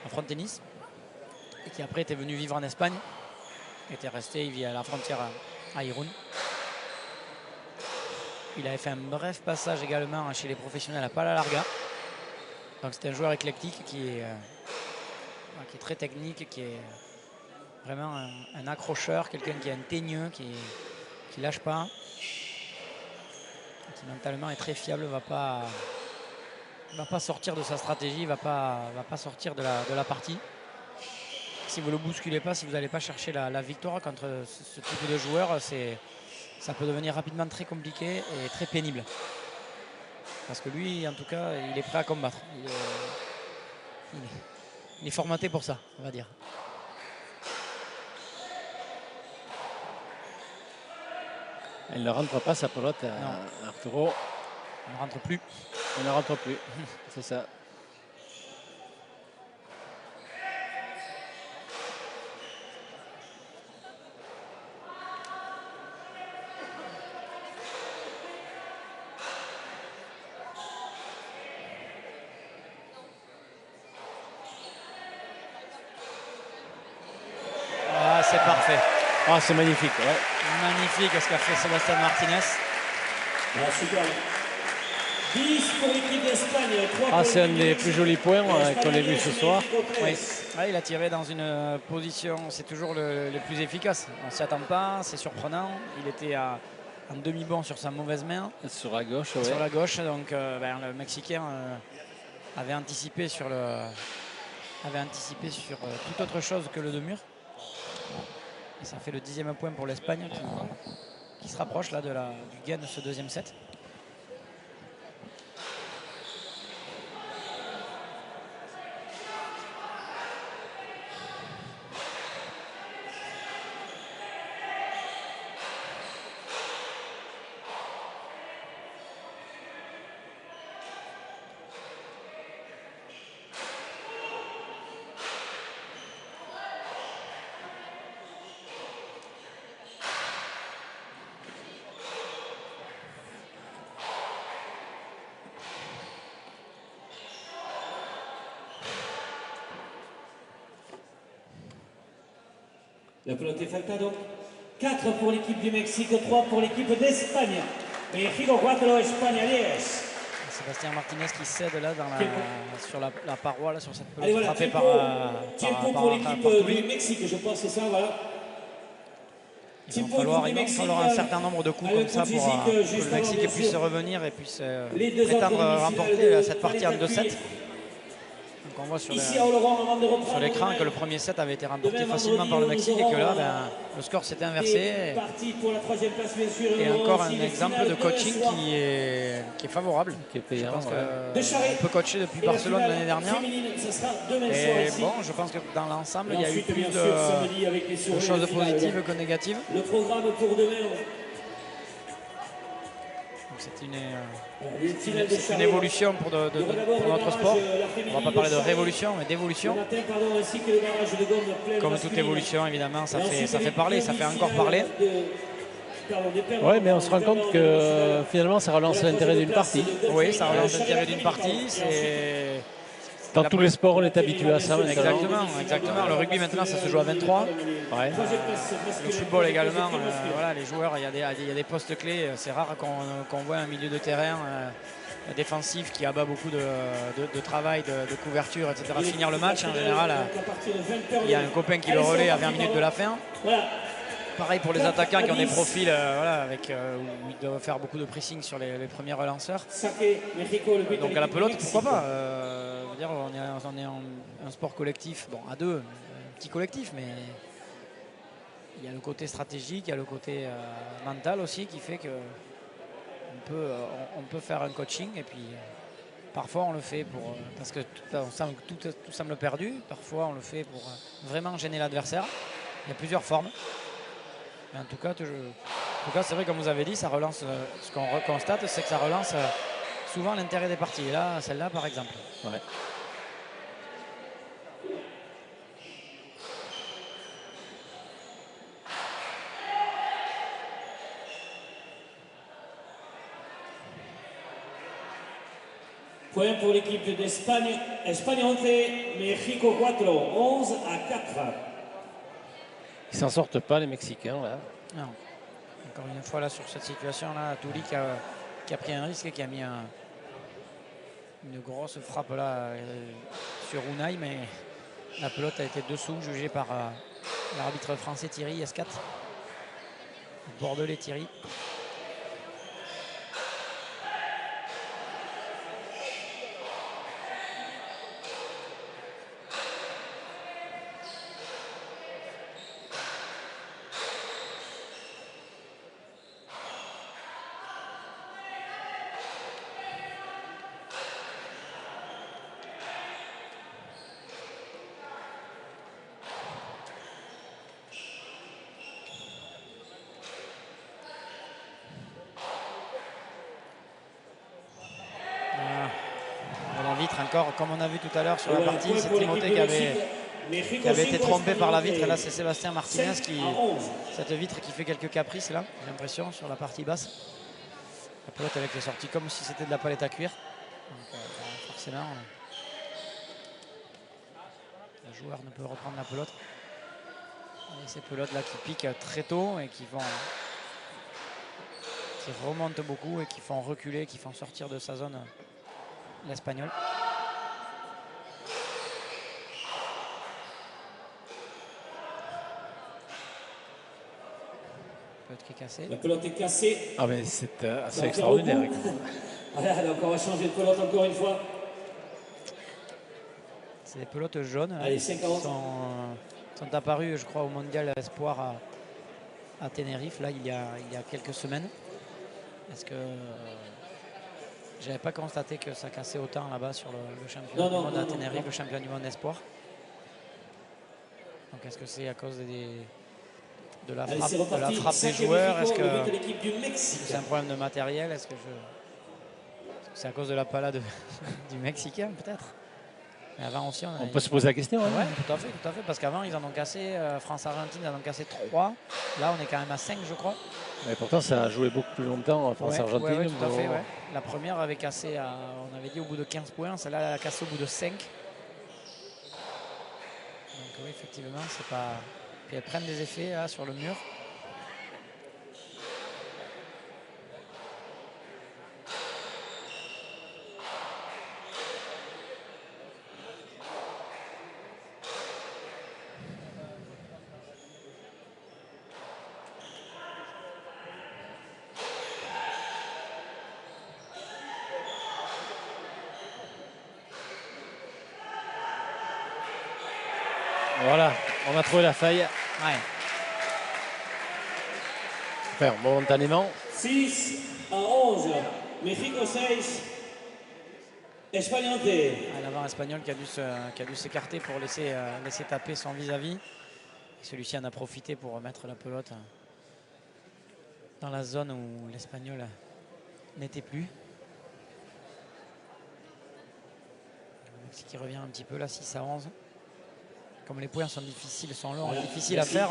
en front tennis et qui après était venu vivre en Espagne, était resté, il vit à la frontière à Irún. Il avait fait un bref passage également chez les professionnels à Pala-Larga. Donc c'est un joueur éclectique qui est très technique, qui est vraiment un accrocheur, quelqu'un qui est un teigneux, qui lâche pas, qui mentalement est très fiable, va pas sortir de sa stratégie, va pas sortir de la partie. Si vous ne le bousculez pas, si vous n'allez pas chercher la victoire contre ce type de joueur, ça peut devenir rapidement très compliqué et très pénible. Parce que lui, en tout cas, il est prêt à combattre. Il est formaté pour ça, on va dire. Elle ne rentre pas sa pelote à Arturo. Elle ne rentre plus. Elle ne rentre plus, c'est ça. Ah, c'est parfait. Ah, c'est magnifique. Ouais. Magnifique ce qu'a fait Sébastien Martinez. Ah, super. 10 pour l'équipe d'Espagne. Ah, c'est un des plus jolis points qu'on ait vu ce soir. Oui. Ah, il a tiré dans une position, c'est toujours le plus efficace. On ne s'y attend pas, c'est surprenant. Il était en demi-bon sur sa mauvaise main. Sur la gauche, ouais. Sur la gauche, donc le Mexicain avait anticipé sur toute autre chose que le deux-murs. Et ça fait le 10e point pour l'Espagne qui se rapproche là du gain de ce deuxième set. La pelote est falta donc 4 pour l'équipe du Mexique, 3 pour l'équipe d'Espagne. México 4, Espagne 10. Sébastien Martinez qui cède là sur la paroi, là, sur cette pelote. Allez, voilà, frappée tempo pour l'équipe du Mexique, je pense, c'est ça, voilà. Il va falloir un certain nombre de coups comme ça pour que le Mexique puisse revenir et puisse prétendre remporter cette partie en 2-7. Donc on voit sur l'écran que le premier set avait été remporté facilement par le Mexique et que là, le score s'était inversé. Et encore un exemple de coaching qui est favorable. Qui est payant. Je pense qu'on peut coacher depuis Barcelone l'année dernière. Et bon, je pense que dans l'ensemble, il y a eu plus de choses positives que négatives. Le programme pour demain. C'est une évolution pour notre sport. On ne va pas parler de révolution, mais d'évolution. Comme toute évolution, évidemment, ça fait parler, ça fait encore parler. Oui, mais on se rend compte que finalement, ça relance l'intérêt d'une partie. Oui, ça relance l'intérêt d'une partie. Dans tous les sports, on est habitué à ça. Exactement. Le rugby, maintenant, ça se joue à 23. Ouais. Le football également. Voilà, les joueurs, il y a des postes clés. C'est rare qu'on voit un milieu de terrain défensif qui abat beaucoup de travail, de couverture, etc. Finir le match, en général, il y a un copain qui le relaie à 20 minutes de la fin. Pareil pour les attaquants qui ont des profils où ils doivent faire beaucoup de pressing sur les premiers relanceurs. Donc à la pelote, pourquoi pas on est en un sport collectif, bon à deux, un petit collectif, mais il y a le côté stratégique, il y a le côté mental aussi qui fait que on peut faire un coaching et puis parfois on le fait parce que tout semble perdu, parfois on le fait pour vraiment gêner l'adversaire. Il y a plusieurs formes. Mais en tout cas, c'est vrai, comme vous avez dit, ça relance. Ce qu'on constate, c'est que ça relance souvent l'intérêt des parties. Et là, celle-là, par exemple. Ouais. point pour l'équipe d'Espagne. Espagne 11, Mexico 4, 11-4. Ils s'en sortent pas, les Mexicains, là. Non. Encore une fois, là, sur cette situation-là, Touli qui a pris un risque et qui a mis une grosse frappe là sur Unai, mais la pelote a été dessous, jugée par l'arbitre français Thierry S4. Bordelais Thierry. Encore, comme on a vu tout à l'heure sur la partie, c'est Timothée qui avait été trompé par la vitre. Et là, c'est Sébastien Martinez cette vitre qui fait quelques caprices là, j'ai l'impression, sur la partie basse. La pelote avec les sorties comme si c'était de la palette à cuire. Donc, forcément, le joueur ne peut reprendre la pelote. Et ces pelotes là qui piquent très tôt et qui remontent beaucoup et qui font reculer, qui font sortir de sa zone l'Espagnol. Qui est cassée. La pelote est cassée. Ah mais c'est assez extraordinaire. Voilà, donc on va changer de pelote encore une fois. C'est des pelotes jaunes Allez, qui sont apparues, je crois, au Mondial Espoir à Tenerife, là, il y a quelques semaines. Est-ce que j'avais pas constaté que ça cassait autant là-bas sur le championnat du monde à Tenerife, le championnat du monde Espoir. Donc est-ce que c'est à cause de la frappe des joueurs? Est-ce que c'est un problème de matériel? Est-ce que c'est à cause de la palade du Mexicain peut-être? Mais avant aussi, on peut se poser la question. Oui, tout à fait, parce qu'avant ils en ont cassé, France-Argentine, ils en ont cassé 3. Là on est quand même à 5 je crois. Mais pourtant ça a joué beaucoup plus longtemps France-Argentine. Ouais, tout à fait, ouais. La première avait cassé, on avait dit au bout de 15 points, celle-là elle a cassé au bout de 5. Donc oui, effectivement, c'est pas... Puis elles prennent des effets là, sur le mur. Voilà, on a trouvé la faille. Ouais. Enfin, momentanément. 6-11. Mexico 6. Espagne 11. L'avant espagnol qui a dû s'écarter pour laisser taper son vis-à-vis. Celui-ci en a profité pour remettre la pelote dans la zone où l'espagnol n'était plus. Le Mexique qui revient un petit peu là, 6-11. Comme les points sont difficiles, sont longs, difficiles à faire,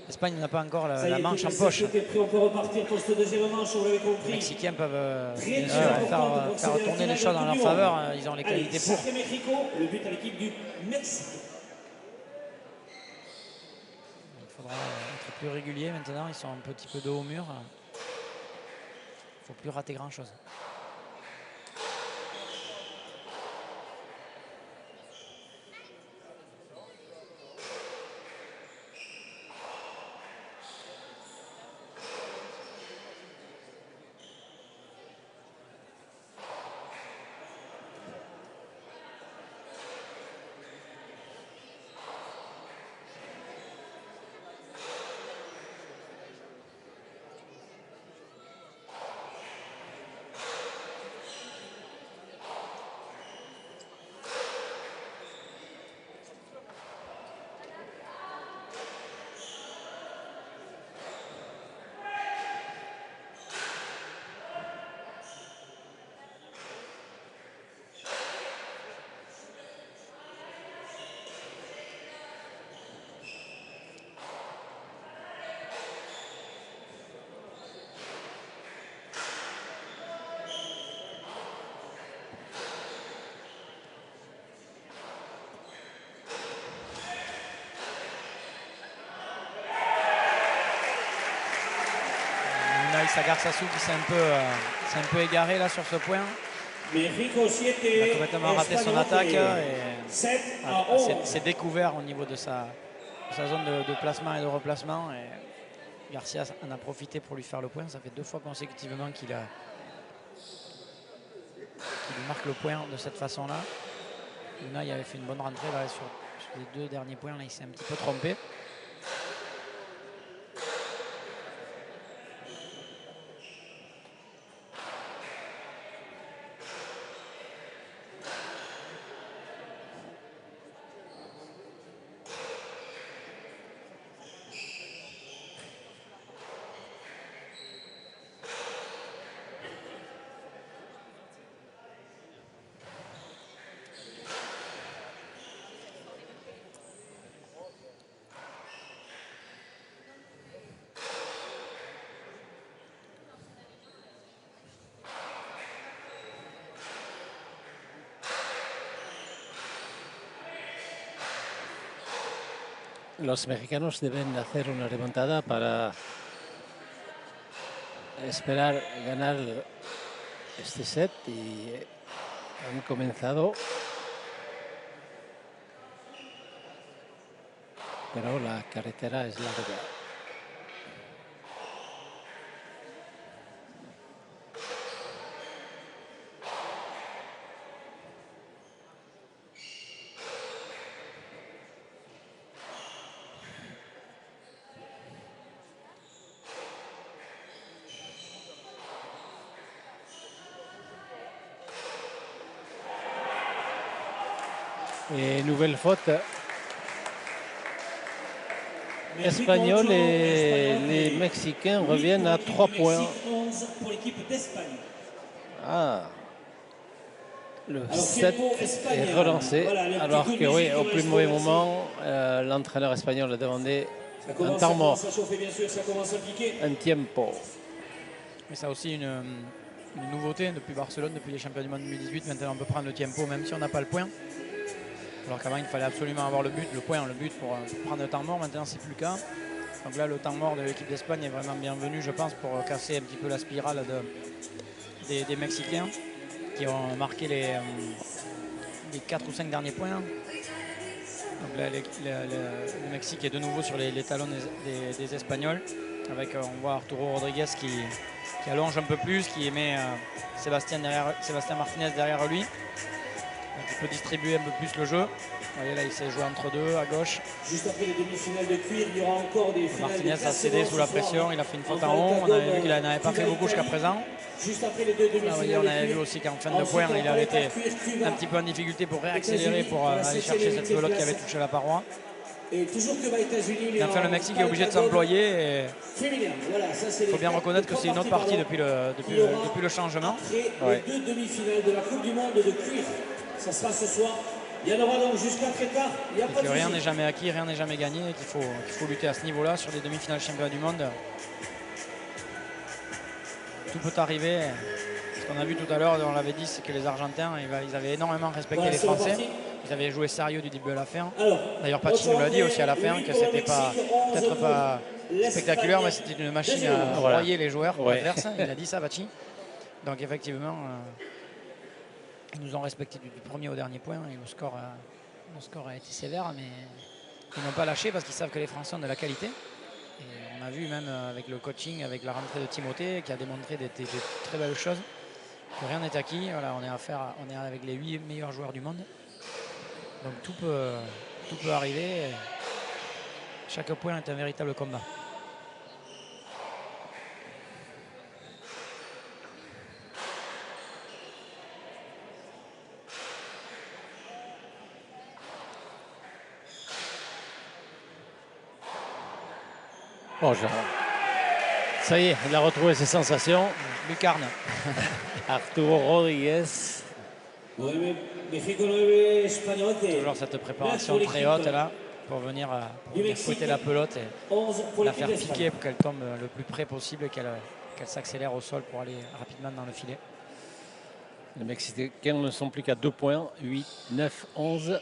l'Espagne n'a pas encore la manche en poche. On peut repartir pour cette deuxième manche, vous l'avez compris. Les Mexicains peuvent faire tourner les choses dans leur faveur, ils ont les qualités pour. Mexico, le but à l'équipe du Mexique. Il faudra être plus régulier maintenant, ils sont un petit peu dos au mur. Il ne faut plus rater grand chose. Sagarsasu qui s'est un peu égaré là sur ce point. México 7, Il a complètement raté son attaque et 7 à 11. s'est découvert au niveau de sa zone de placement et de replacement. Et Garcia en a profité pour lui faire le point. Ça fait 2 fois consécutivement qu'il lui marque le point de cette façon-là. Luna, il avait fait une bonne rentrée là, sur les 2 derniers points. Là, il s'est un petit peu trompé. Los mexicanos deben hacer una remontada para esperar ganar este set y han comenzado, pero la carretera es larga. Et nouvelle faute espagnole et les Mexicains reviennent à 3 points. Pour l'équipe d'Espagne. Ah, le set est relancé, alors que oui, au plus mauvais moment, l'entraîneur espagnol a demandé un temps mort, un tiempo. Mais ça aussi une nouveauté depuis Barcelone, depuis les championnats du monde 2018. Maintenant, on peut prendre le tempo même si on n'a pas le point. Alors qu'avant, il fallait absolument avoir le but pour prendre le temps mort. Maintenant, c'est plus le cas. Donc là, le temps mort de l'équipe d'Espagne est vraiment bienvenu, je pense, pour casser un petit peu la spirale des Mexicains qui ont marqué les 4 ou 5 derniers points. Donc là, le Mexique est de nouveau sur les talons des Espagnols. Avec, on voit Arturo Rodriguez qui allonge un peu plus, qui met Sébastien Martinez derrière lui. Donc il peut distribuer un peu plus le jeu. Vous voyez là, il s'est joué entre deux à gauche. Juste après les demi-finales de cuir, il y aura encore des finales. Martinez a cédé sous la pression, il a fait une faute en haut. On avait vu qu'il n'avait pas fait beaucoup jusqu'à présent. Juste après les 2 demi-finales. Là, on avait vu aussi qu'en fin de point, il avait été un petit peu en difficulté pour réaccélérer, pour aller chercher cette pelote qui avait touché la paroi. Et toujours que États-Unis. Et enfin, le Mexique est obligé de s'employer. Il faut bien reconnaître que c'est une autre partie depuis le changement. Les 2 demi-finales de la Coupe du Monde de cuir. Ça sera ce soir. Il y en aura donc jusqu'à très tard. Il y a pas de rien n'est jamais acquis, rien n'est jamais gagné. Et qu'il faut lutter à ce niveau-là sur les demi-finales championnats du monde. Tout peut arriver. Ce qu'on a vu tout à l'heure, on l'avait dit, c'est que les Argentins, ils avaient énormément respecté les Français. Ils avaient joué sérieux du début à la fin. D'ailleurs, Pachi nous l'a dit aussi à la fin que c'était peut-être pas spectaculaire, mais c'était une machine à broyer les joueurs adverses. Il a dit ça, Pachi. Donc effectivement, ils nous ont respecté du premier au dernier point et le score a été sévère, mais ils n'ont pas lâché parce qu'ils savent que les Français ont de la qualité. Et on a vu même avec le coaching, avec la rentrée de Timothée, qui a démontré des très belles choses, que rien n'est acquis. Voilà, on est avec les 8 meilleurs joueurs du monde. Donc tout peut arriver. Chaque point est un véritable combat. Bon, ça y est, il a retrouvé ses sensations. Lucarne. Arturo Rodriguez. Toujours cette préparation très haute là pour venir fouetter la pelote et la faire piquer pour qu'elle tombe le plus près possible et qu'elle s'accélère au sol pour aller rapidement dans le filet. Les Mexicains ne sont plus qu'à 2 points, 8, 9, 11.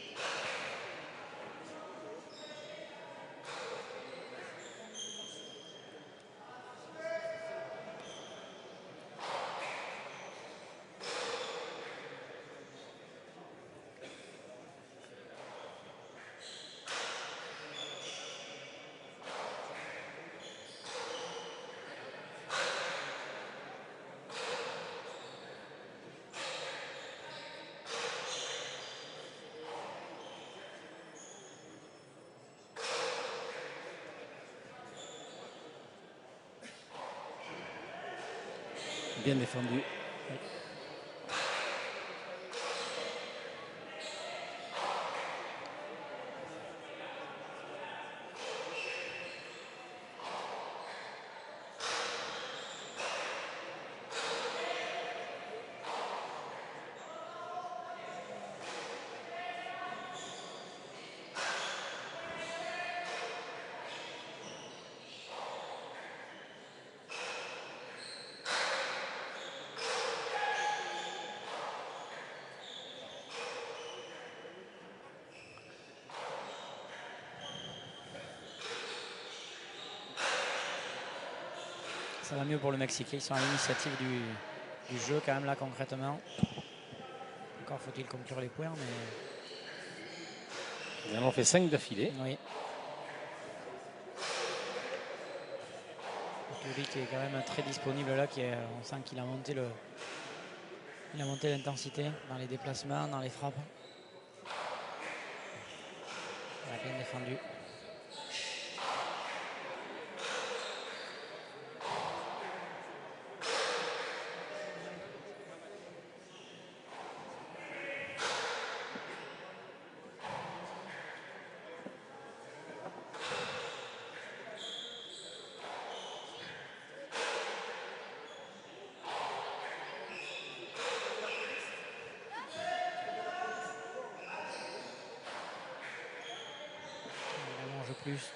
bien défendu. Ça va mieux pour le Mexique. Ils sont à l'initiative du jeu quand même là concrètement. Encore faut-il conclure les points, mais... Ils en ont fait 5 d'affilée. Oui. Turi qui est quand même très disponible là, on sent qu'il a monté l'intensité dans les déplacements, dans les frappes. Il a bien défendu. Plus.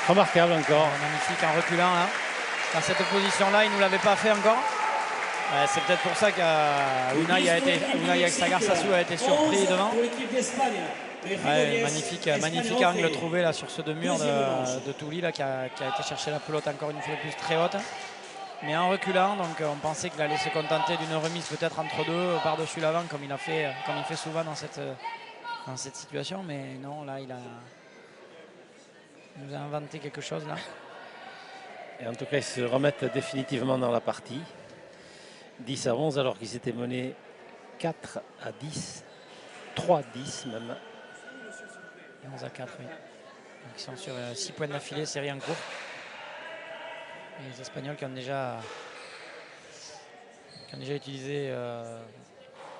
Remarquable encore. Magnifique en reculant là. Dans cette position-là, il ne nous l'avait pas fait encore. C'est peut-être pour ça qu'Unai Sagarsasou a été surpris devant. Magnifique angle trouvé là sur ce deux-murs de Touli là, qui a été chercher la pelote encore une fois de plus très haute. Mais en reculant, donc on pensait qu'il allait se contenter d'une remise peut-être entre deux par-dessus l'avant comme il fait souvent dans cette situation. Mais non, là il nous a inventé quelque chose là. Et en tout cas, ils se remettent définitivement dans la partie. 10 à 11 alors qu'ils étaient menés 4 à 10, 3 à 10 même. Et 11 à 4, oui. Donc ils sont sur 6 points d'affilée, série en cours. Et les Espagnols qui ont déjà utilisé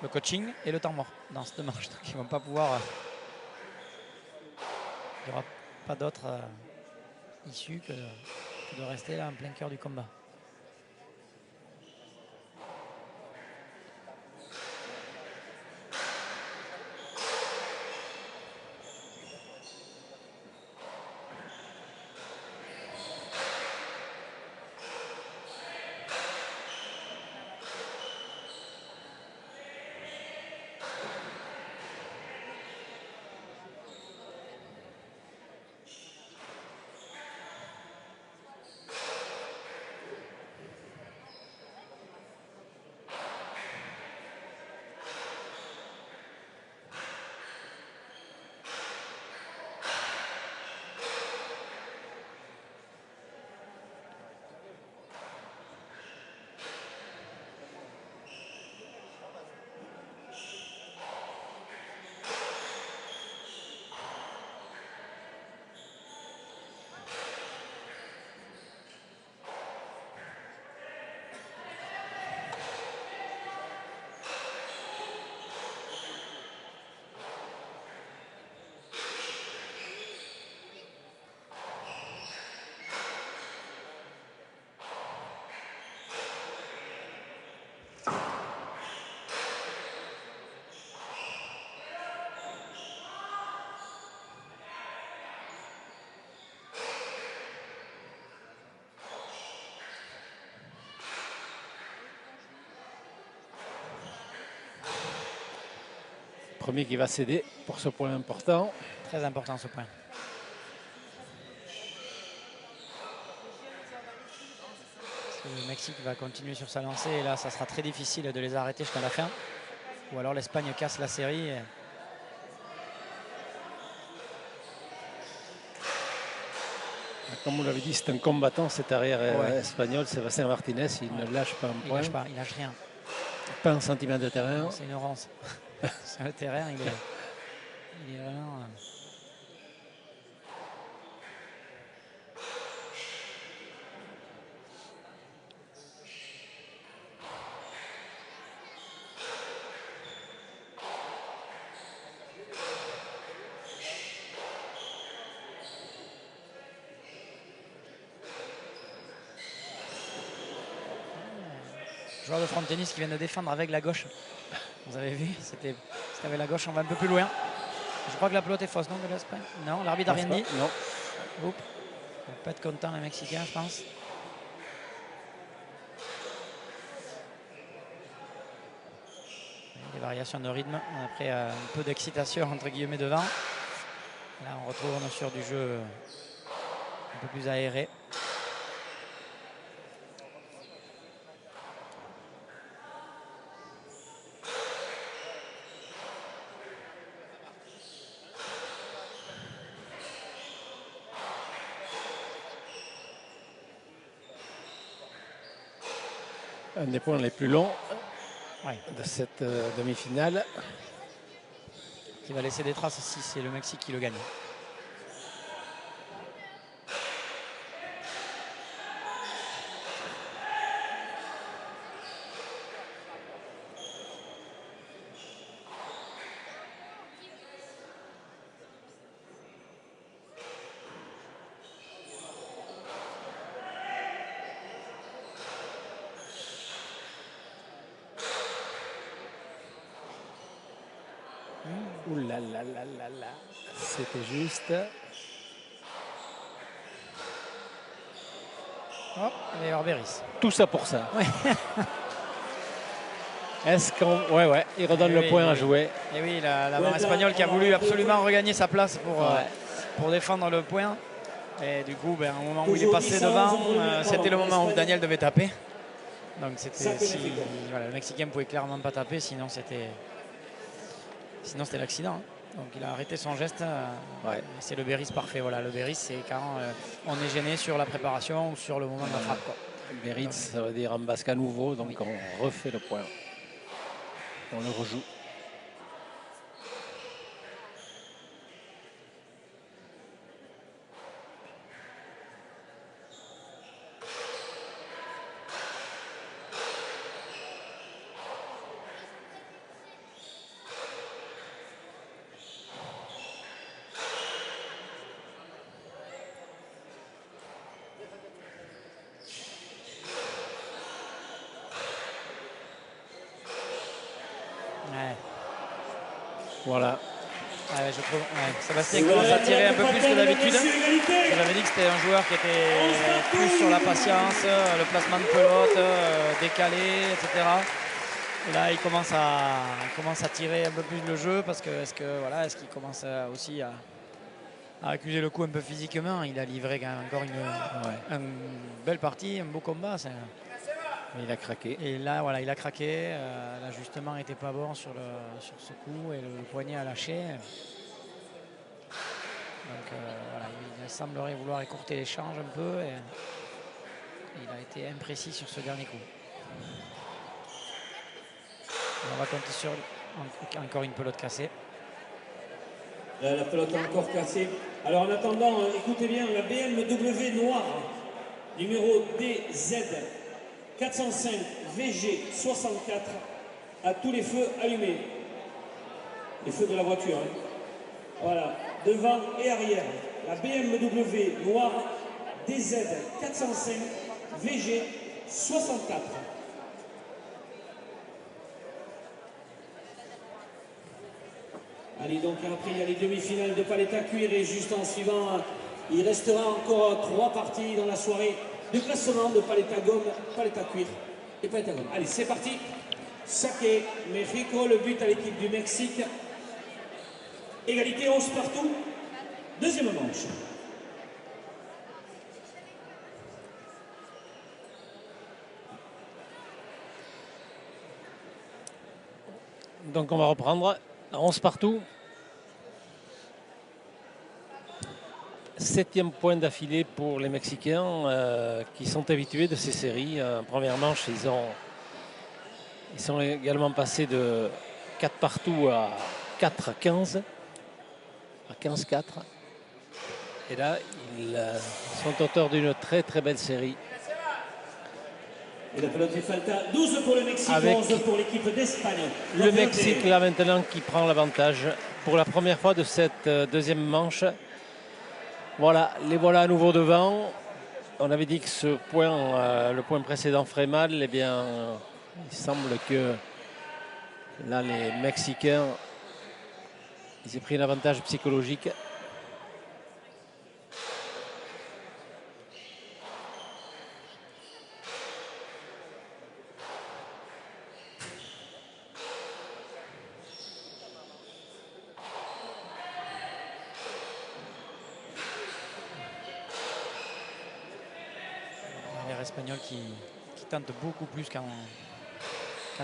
le coaching et le temps mort dans cette manche. Donc ils ne vont pas pouvoir... il n'y aura pas d'autre issue que de rester là en plein cœur du combat. Premier qui va céder pour ce point important. Très important ce point. Le Mexique va continuer sur sa lancée et là ça sera très difficile de les arrêter jusqu'à la fin. Ou alors l'Espagne casse la série. Comme vous l'avez dit, c'est un combattant cet arrière espagnol, Sébastien Martinez. Il ne lâche pas un point. Il lâche rien. Pas un centimètre de terrain. C'est une rance. Sur le terrain, il est vraiment... Joueur de front tennis qui vient de défendre avec la gauche. Vous avez vu, c'était avec la gauche, on va un peu plus loin. Je crois que la pelote est fausse, non, de l'Espagne? Non, l'arbitre n'a rien dit. Non. Oups. Il va pas être content, les Mexicains, je pense. Des variations de rythme. Après un peu d'excitation, entre guillemets, devant. Là, on retourne sur du jeu un peu plus aéré. Un des points les plus longs de cette demi-finale. Qui va laisser des traces si c'est le Mexique qui le gagne. Ouh là là là là là. C'était juste. Oh, et Orberis. Tout ça pour ça. Ouais. Est-ce qu'on... Ouais, il redonne le point à jouer. Et oui, la barre espagnole qui a voulu absolument regagner sa place pour défendre le point. Et du coup, au moment où il est passé devant, c'était le moment où Daniel devait taper. Donc c'était le Mexicain ne pouvait clairement pas taper, sinon c'était l'accident. Donc il a arrêté son geste. C'est le Beris parfait. Voilà, le Beris, c'est quand on est gêné sur la préparation ou sur le moment de la frappe. Beris, ça veut dire en basque à nouveau, donc on refait le point. On le rejoue. Voilà. Je trouve, Sébastien commence à tirer un peu plus que d'habitude. J'avais dit que c'était un joueur qui était plus sur la patience, le placement de pelote, décalé, etc. Et là, il commence à tirer un peu plus le jeu parce que est-ce qu'il commence aussi à accuser le coup un peu physiquement. Il a livré quand même encore une belle partie, un beau combat. Il a craqué. Et là, il a craqué. L'ajustement n'était pas bon sur ce coup et le poignet a lâché. Donc il semblerait vouloir écourter l'échange un peu. Et il a été imprécis sur ce dernier coup. Et on va compter sur encore une pelote cassée. La pelote encore cassée. Alors en attendant, écoutez bien, la BMW noire, numéro DZ 405 VG 64, a tous les feux allumés. Les feux de la voiture. Voilà, devant et arrière. La BMW noire DZ 405 VG 64. Allez, donc après il y a les demi-finales de palette à cuire et juste en suivant, il restera encore 3 parties dans la soirée de classement de palette à gomme, palette à cuire et palette à gomme. Allez, c'est parti. Saque, Mexico, le but à l'équipe du Mexique. Égalité 11 partout. Deuxième manche. Donc on va reprendre. 11 partout. 7e point d'affilée pour les Mexicains qui sont habitués de ces séries. En première manche, ils sont également passés de 4 partout à 4-15. À 15-4. Et là, ils sont auteurs d'une très très belle série. Et la pelote est falta. 12 pour le Mexique, Avec 11 pour l'équipe d'Espagne. Le Mexique là maintenant qui prend l'avantage pour la première fois de cette deuxième manche. Voilà, les voilà à nouveau devant. On avait dit que ce point, le point précédent ferait mal. Eh bien, il semble que là les Mexicains, ils aient pris un avantage psychologique. Espagnol qui tente beaucoup plus qu'en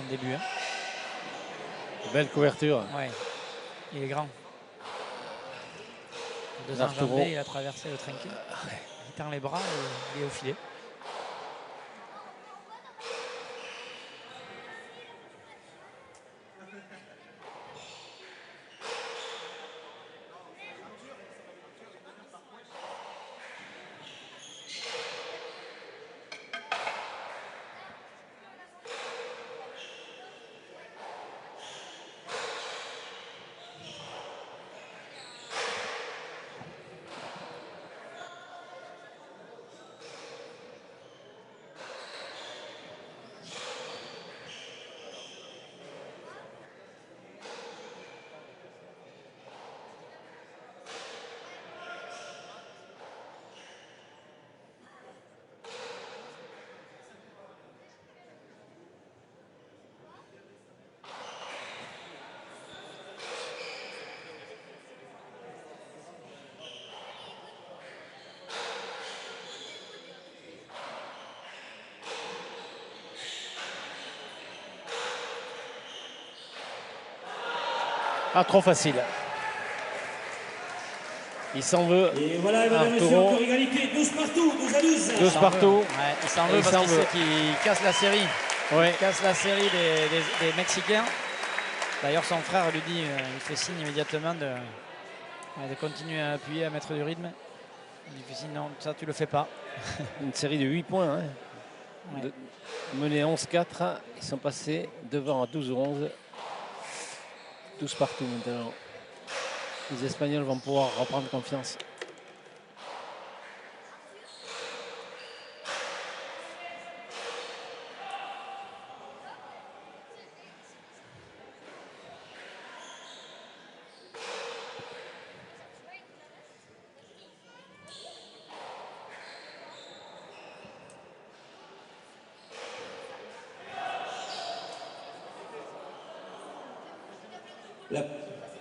début. Hein. Belle couverture. Ouais, il est grand. Deux enjambées, il a traversé le trinquet. Il tend les bras et il est au filet. Ah, trop facile. Il s'en veut. Et voilà, Arturo. Encore égalité, 12 partout, 12 à 12. 12 partout. Ouais, il s'en veut parce qu'il sait qu'il casse la série. Ouais. Il casse la série des Mexicains. D'ailleurs, son frère lui dit, il fait signe immédiatement de continuer à appuyer, à mettre du rythme. Il fait signe, non, ça tu le fais pas. Une série de 8 points. Hein. Ouais. Menés 11-4, ils sont passés devant à 12-11. 12 partout maintenant. Les Espagnols vont pouvoir reprendre confiance.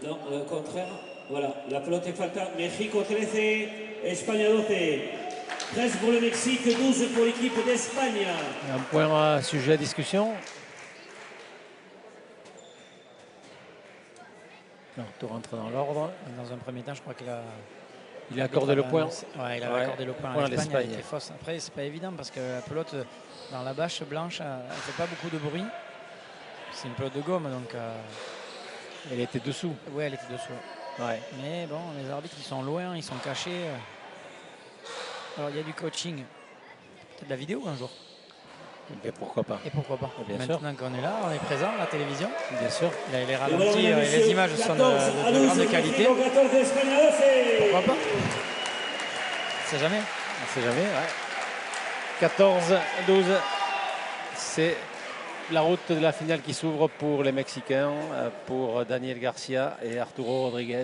Non, le contraire. Voilà, la pelote est falta. México 13, Espagne 12. 13 pour le Mexique, 12 pour l'équipe d'Espagne. Un point sujet à discussion. Non, tout rentre dans l'ordre. Dans un premier temps, je crois qu'il a... Il a accordé le point. Ouais, il a accordé le point à l'Espagne. Après, c'est pas évident parce que la pelote dans la bâche blanche, elle fait pas beaucoup de bruit. C'est une pelote de gomme, donc... Elle était dessous. Oui, elle était dessous. Ouais. Mais bon, les arbitres, ils sont loin, ils sont cachés. Alors, il y a du coaching. Peut-être de la vidéo un jour. Et pourquoi pas. Et pourquoi pas. Bien Maintenant qu'on est là, on est présent à la télévision. Bien sûr. Les ralentis et les images sont de grande qualité. Pourquoi pas. On sait jamais. On sait jamais, ouais. 14-12. C'est la route de la finale qui s'ouvre pour les Mexicains, pour Daniel Garcia et Arturo Rodriguez.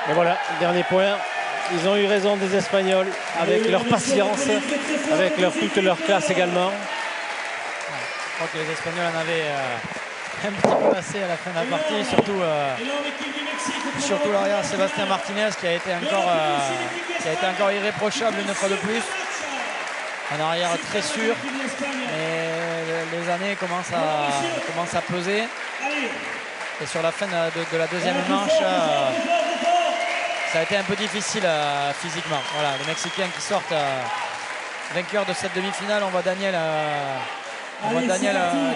Et voilà, dernier point. Ils ont eu raison des Espagnols avec leur patience, avec toute leur classe également. Je crois que les Espagnols en avaient un petit peu assez à la fin de la partie, surtout l'arrière Sébastien Martinez qui a été encore irréprochable une fois de plus. Un arrière très sûr, mais les années commencent à peser. Et sur la fin de la deuxième manche, ça a été un peu difficile physiquement. Voilà, les Mexicains qui sortent vainqueurs de cette demi-finale. On voit Daniel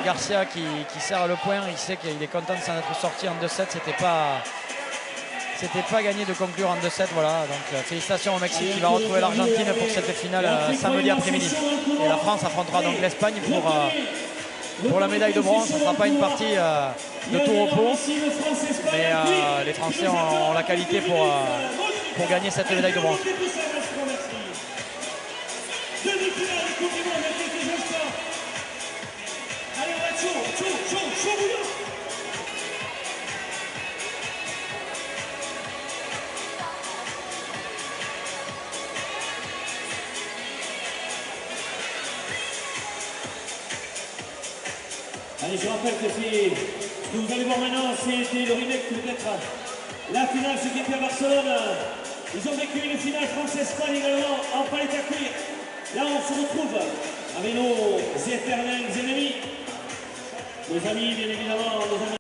Garcia qui serre le point. Il sait qu'il est content de s'en être sorti en 2-7. C'était pas gagné de conclure en 2-7. Voilà, donc félicitations au Mexique qui va retrouver l'Argentine pour cette finale samedi après-midi. Et la France affrontera donc l'Espagne pour la médaille de bronze. Ce ne sera pas une partie de tout repos, mais les Français ont la qualité pour gagner cette médaille de bronze. Allez, je rappelle que ce que vous allez voir maintenant, c'était le remake peut-être. La finale se qui à Barcelone. Ils ont vécu une finale France-Espagne également en palette à cuir. Là, on se retrouve avec nos éternels ennemis. Nos amis, bien évidemment, nos amis.